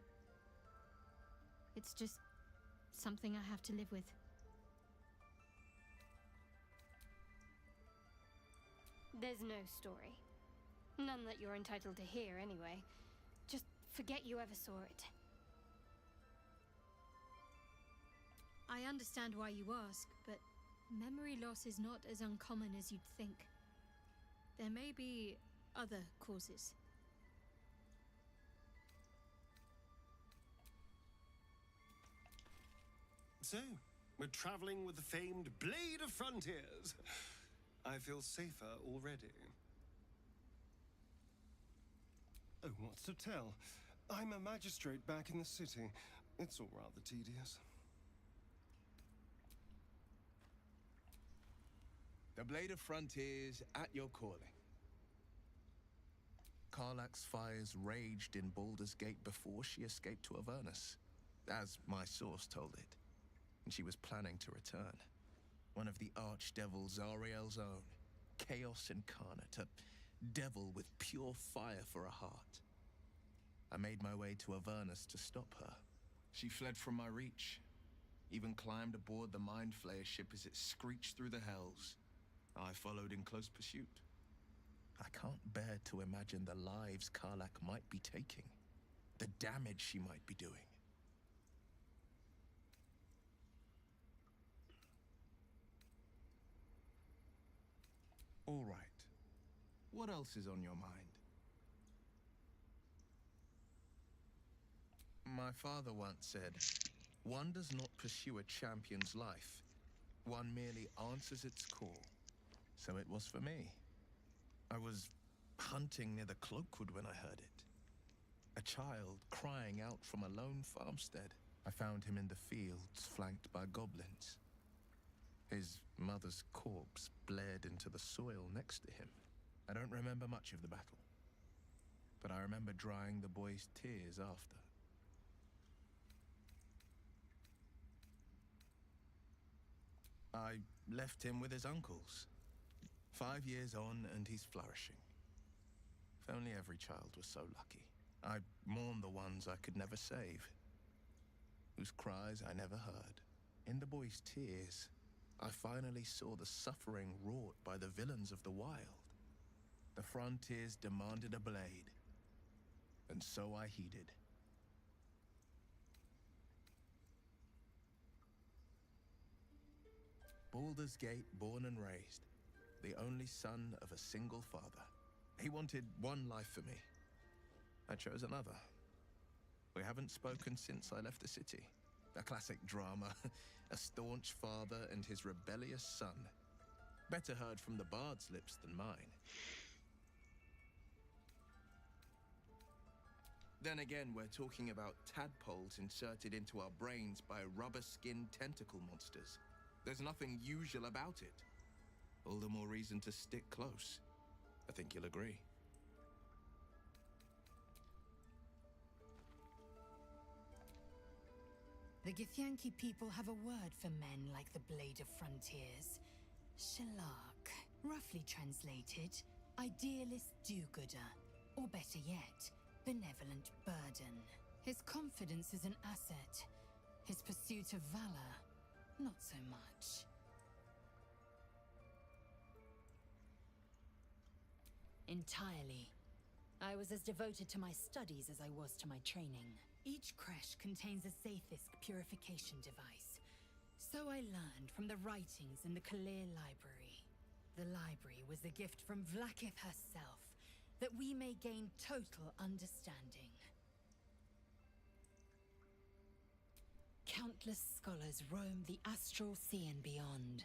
It's just something I have to live with. There's no story. None that you're entitled to hear, anyway. Just forget you ever saw it. I understand why you ask, but memory loss is not as uncommon as you'd think. There may be other causes. So, we're traveling with the famed Blade of Frontiers. I feel safer already. Oh, what's to tell? I'm a magistrate back in the city. It's all rather tedious. The Blade of Frontiers at your calling. Karlach's fires raged in Baldur's Gate before she escaped to Avernus, as my source told it. And she was planning to return. One of the archdevil Zariel's own, chaos incarnate, a devil with pure fire for a heart. I made my way to Avernus to stop her. She fled from my reach, even climbed aboard the Mind Flayer ship as it screeched through the hells. I followed in close pursuit. I can't bear to imagine the lives Karlach might be taking, the damage she might be doing. All right. What else is on your mind? My father once said, one does not pursue a champion's life. One merely answers its call. So it was for me. I was hunting near the Cloakwood when I heard it. A child crying out from a lone farmstead. I found him in the fields, flanked by goblins. His mother's corpse bled into the soil next to him. I don't remember much of the battle, but I remember drying the boy's tears after. I left him with his uncles. 5 years on, and he's flourishing. If only every child was so lucky. I mourn the ones I could never save, whose cries I never heard. In the boy's tears, I finally saw the suffering wrought by the villains of the wild. The frontiers demanded a blade, and so I heeded. Baldur's Gate, born and raised, the only son of a single father. He wanted one life for me. I chose another. We haven't spoken since I left the city. A classic drama. A staunch father and his rebellious son. Better heard from the bard's lips than mine. Then again, we're talking about tadpoles inserted into our brains by rubber-skinned tentacle monsters. There's nothing usual about it. All the more reason to stick close. I think you'll agree. The Githyanki people have a word for men like the Blade of Frontiers. Shalak. Roughly translated, idealist do-gooder. Or better yet, benevolent burden. His confidence is an asset. His pursuit of valor, not so much. Entirely. I was as devoted to my studies as I was to my training. Each creche contains a Zaithisk purification device. So I learned from the writings in the Kalir Library. The library was a gift from Vlaakith herself, that we may gain total understanding. Countless scholars roam the astral sea and beyond,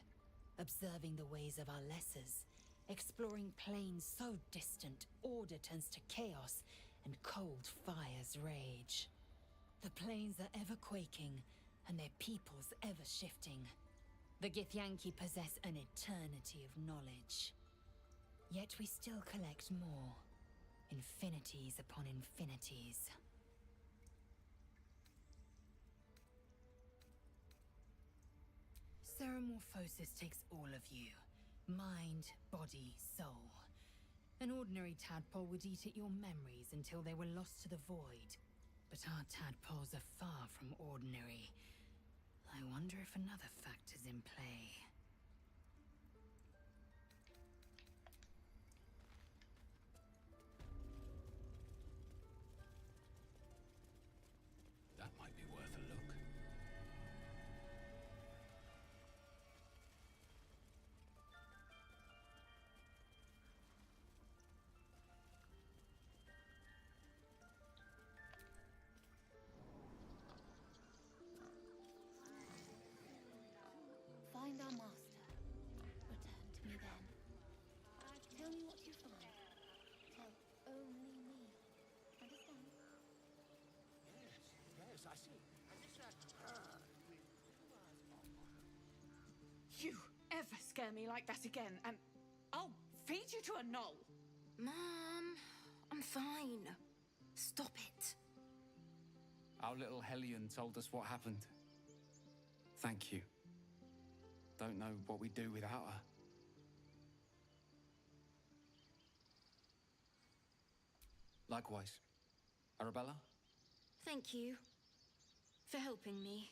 observing the ways of our lessers, exploring planes so distant order turns to chaos and cold fires rage. The planes are ever quaking, and their peoples ever shifting. The Githyanki possess an eternity of knowledge. Yet we still collect more. Infinities upon infinities. Ceramorphosis takes all of you. Mind, body, soul. An ordinary tadpole would eat at your memories until they were lost to the void. But our tadpoles are far from ordinary. I wonder if another factor's in play. That might be worth a look. Find our master. Return to me then. Tell me what you find. Tell only me. Understand? Yes, I see. You ever scare me like that again, and I'll feed you to a knoll. Mom, I'm fine. Stop it. Our little Hellion told us what happened. Thank you. Don't know what we'd do without her. Likewise. Arabella? Thank you for helping me.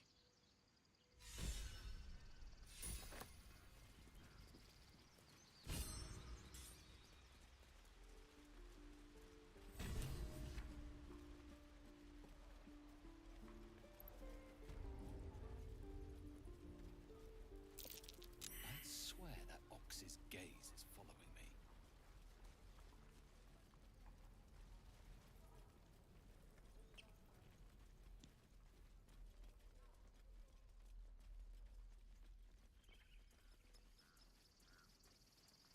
I swear that ox's gaze is following me.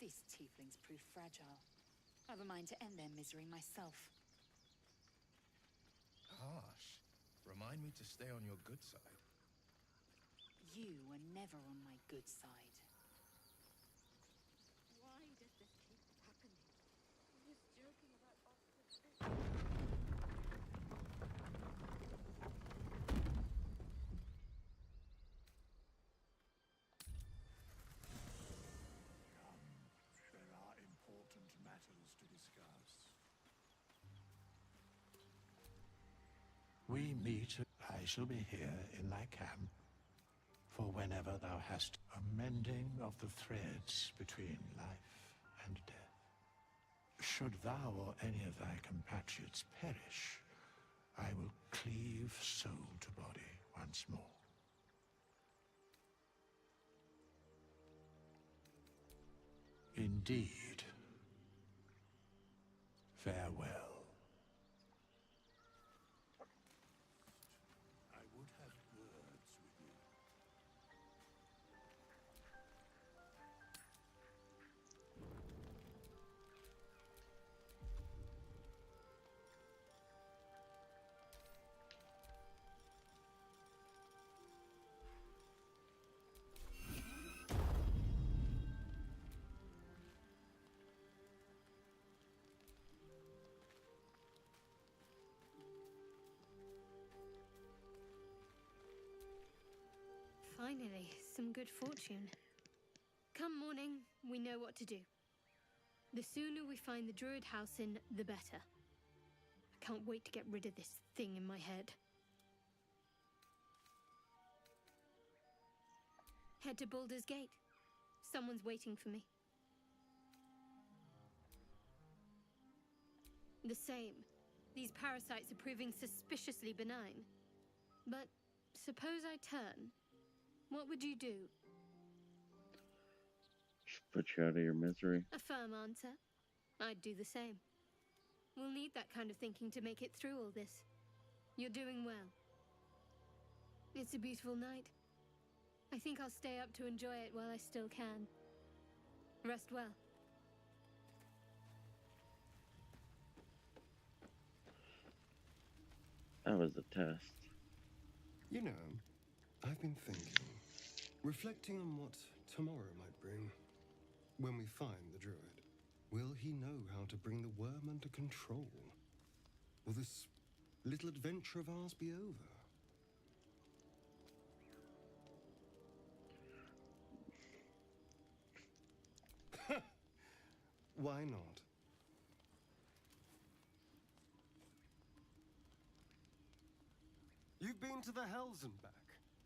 These tieflings prove fragile. I've a mind to end their misery myself. Harsh. Remind me to stay on your good side. You were never on my good side. Why does this keep happening? I was joking about Oxford. There are important matters to discuss. We meet. I shall be here in thy camp, for whenever thou hast a mending of the threads between life and death. Should thou or any of thy compatriots perish, I will cleave soul to body once more. Indeed. Farewell. I would have words with you. Finally, some good fortune. Come morning, we know what to do. The sooner we find the druid house in, the better. I can't wait to get rid of this thing in my head. Head to Baldur's Gate. Someone's waiting for me. The same. These parasites are proving suspiciously benign. But suppose I turn. What would you do? Just put you out of your misery. A firm answer. I'd do the same. We'll need that kind of thinking to make it through all this. You're doing well. It's a beautiful night. I think I'll stay up to enjoy it while I still can. Rest well. That was a test. You know, I've been thinking, reflecting on what tomorrow might bring. When we find the druid, will he know how to bring the worm under control? Will this little adventure of ours be over? Why not? You've been to the Hells and back,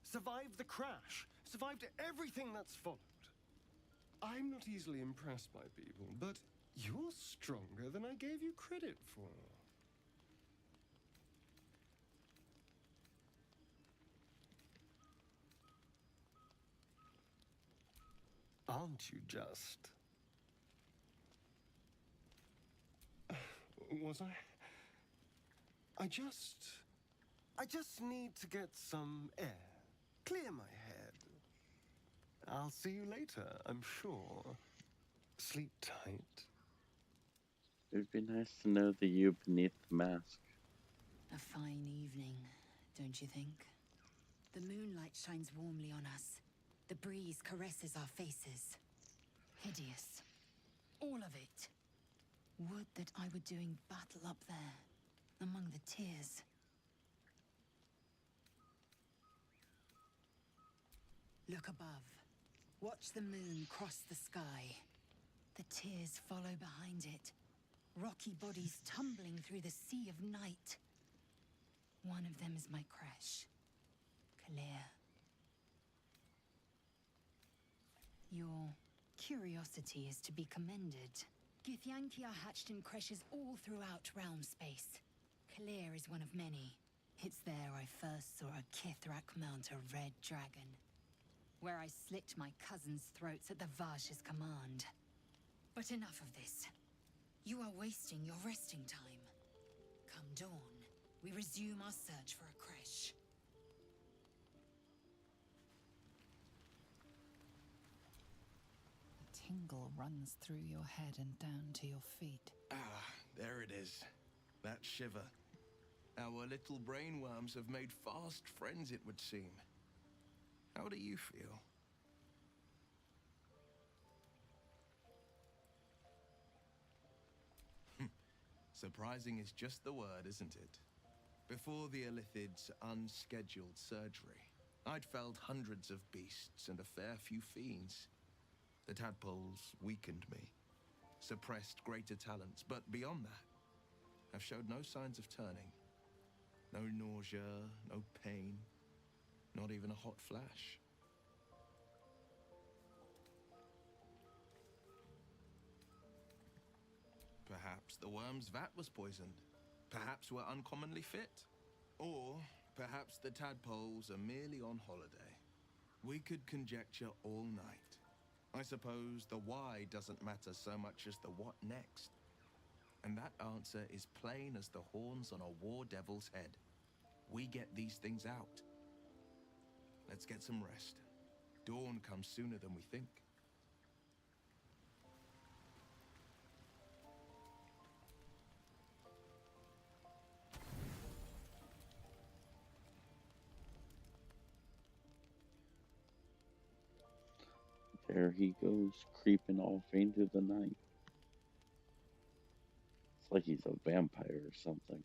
survived the crash, survived everything that's followed. I'm not easily impressed by people, but you're stronger than I gave you credit for. Aren't you just? Was I? I just need to get some air. Clear my head. I'll see you later, I'm sure. Sleep tight. It'd be nice to know the you beneath the mask. A fine evening, don't you think? The moonlight shines warmly on us. The breeze caresses our faces. Hideous. All of it. Would that I were doing battle up there, among the tears. Look above. Watch the moon cross the sky. The tears follow behind it. Rocky bodies tumbling through the sea of night. One of them is my creche. Clear. Your curiosity is to be commended. Githyanki are hatched in creches all throughout realm space. Clear is one of many. It's there I first saw a Kithrak mount a red dragon. Where I slit my cousins' throats at the Vash's command. But enough of this. You are wasting your resting time. Come dawn, we resume our search for a creche. The tingle runs through your head and down to your feet. Ah, there it is. That shiver. Our little brainworms have made fast friends, it would seem. How do you feel? Surprising is just the word, isn't it? Before the Illithid's unscheduled surgery, I'd felled hundreds of beasts and a fair few fiends. The tadpoles weakened me, suppressed greater talents, but beyond that, I've showed no signs of turning. No nausea, no pain, not even a hot flash. Perhaps the worm's vat was poisoned. Perhaps we're uncommonly fit. Or perhaps the tadpoles are merely on holiday. We could conjecture all night. I suppose the why doesn't matter so much as the what next. And that answer is plain as the horns on a war devil's head. We get these things out. Let's get some rest. Dawn comes sooner than we think. There he goes, creeping off into the night. It's like he's a vampire or something.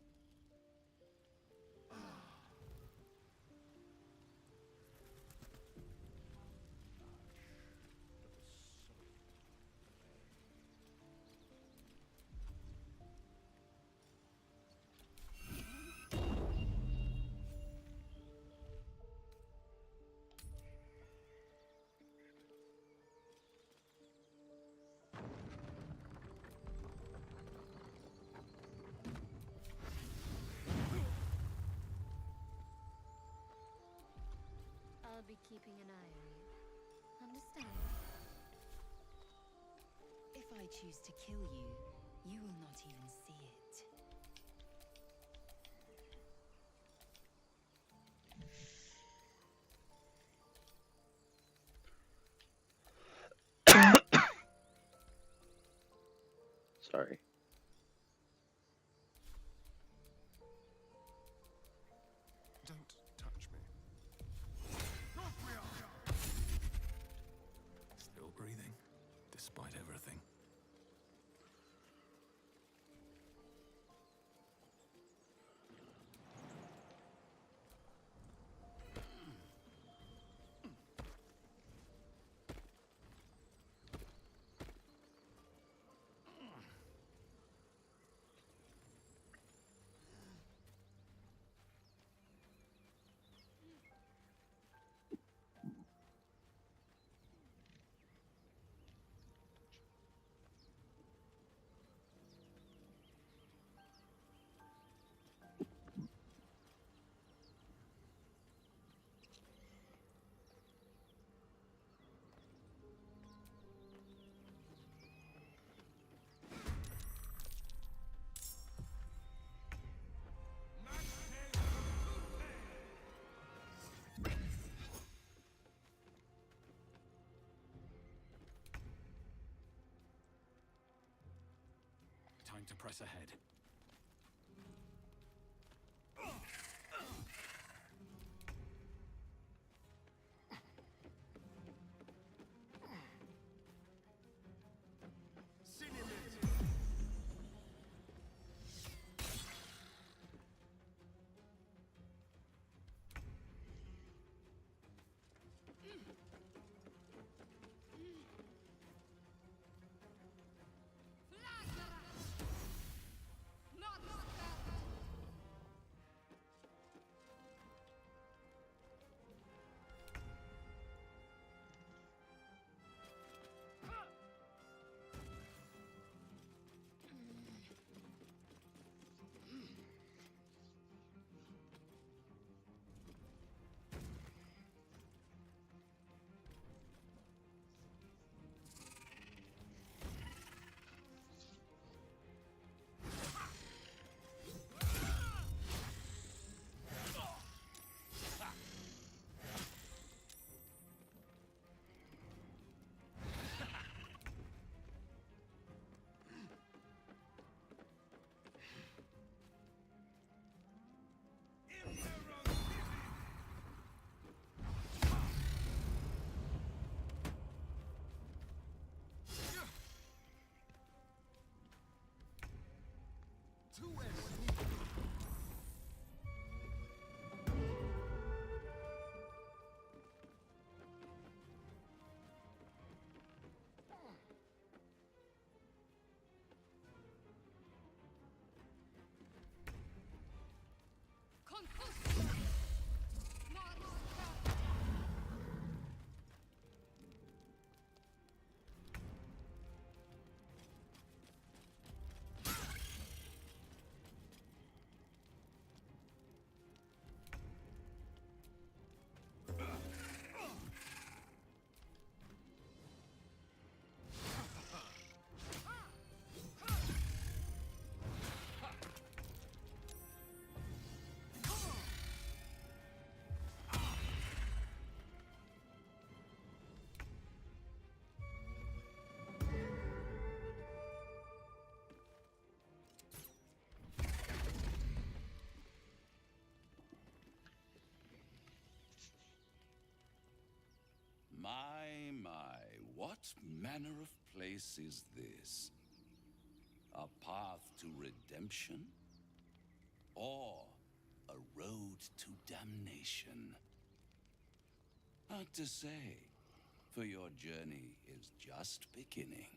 I'll be keeping an eye on you. Understand? If I choose to kill you, you will not even see it. Sorry. Don't touch me. Still breathing, despite everything. Time to press ahead. What manner of place is this? A path to redemption? Or a road to damnation? Hard to say, for your journey is just beginning.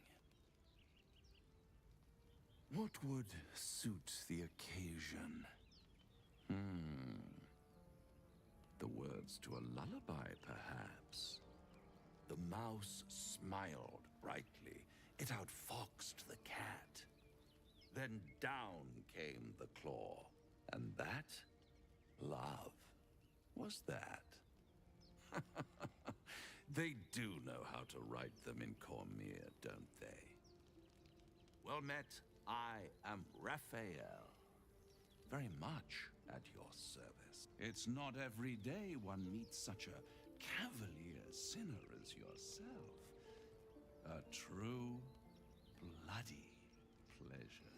What would suit the occasion? The words to a lullaby, perhaps. The mouse smiled brightly. It outfoxed the cat. Then down came the claw. And that, love, was that. They do know how to write them in Cormier, don't they? Well met, I am Raphael. Very much at your service. It's not every day one meets such a cavalier sinner as yourself. A true, bloody pleasure.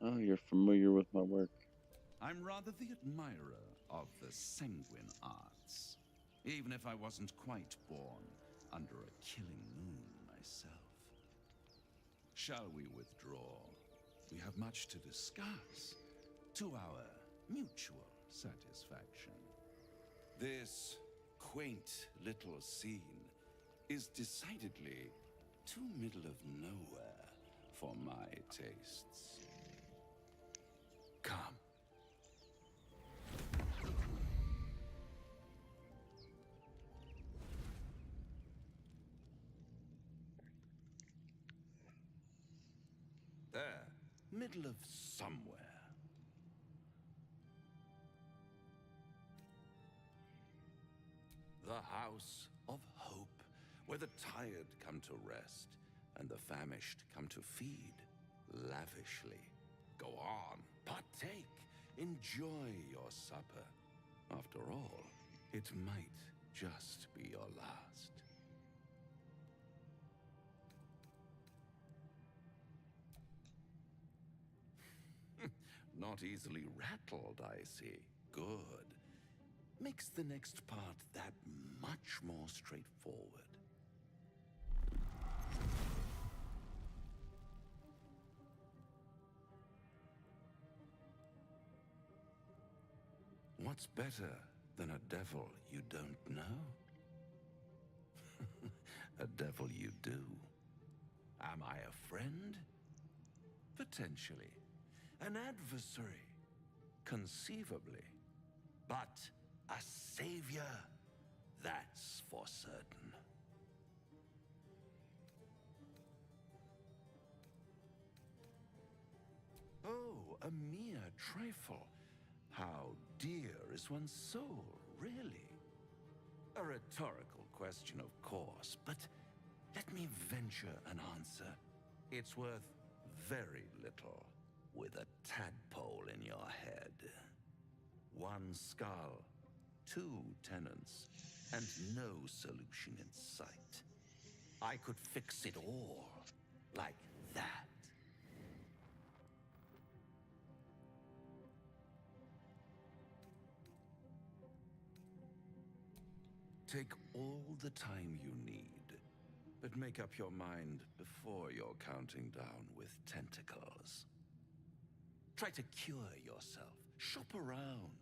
Oh, you're familiar with my work. I'm rather the admirer of the sanguine arts, even if I wasn't quite born under a killing moon myself. Shall we withdraw? We have much to discuss, to our mutual satisfaction. This quaint little scene is decidedly too middle of nowhere for my tastes. Come. There, middle of somewhere. The House of Hope, where the tired come to rest and the famished come to feed lavishly. Go on, partake, enjoy your supper. After all, it might just be your last. Not easily rattled, I see. Good. Makes the next part that much more straightforward. What's better than a devil you don't know? A devil you do. Am I a friend? Potentially. An adversary? Conceivably. But a savior? That's for certain. Oh, a mere trifle. How dear is one's soul, really? A rhetorical question, of course, but let me venture an answer. It's worth very little with a tadpole in your head. One skull, two tenants, and no solution in sight. I could fix it all, like that. Take all the time you need, but make up your mind before you're counting down with tentacles. Try to cure yourself. Shop around.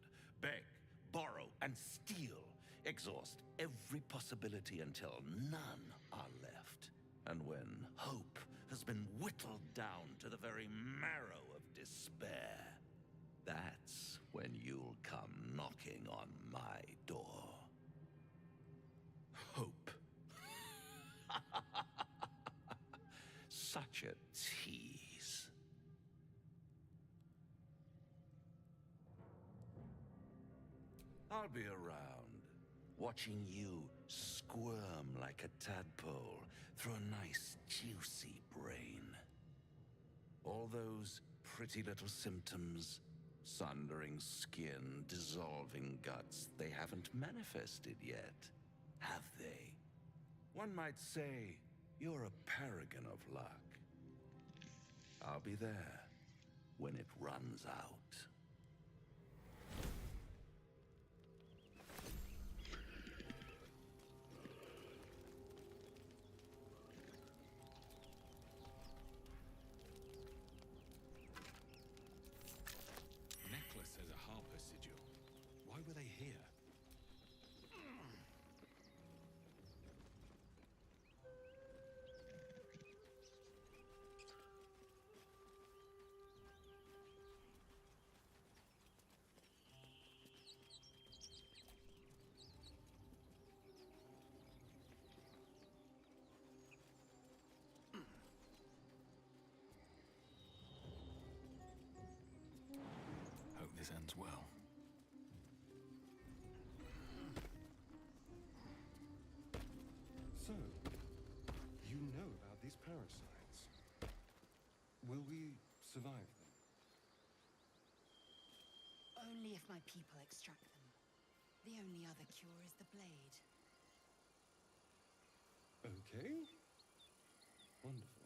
Beg, borrow, and steal. Exhaust every possibility until none are left. And when hope has been whittled down to the very marrow of despair, that's when you'll come knocking on my door. Hope. Such a tease. I'll be around, watching you squirm like a tadpole through a nice, juicy brain. All those pretty little symptoms, sundering skin, dissolving guts, they haven't manifested yet, have they? One might say you're a paragon of luck. I'll be there when it runs out. this ends well. So, you know about these parasites. Will we survive them? Only if my people extract them. The only other cure is the blade. Okay. Wonderful.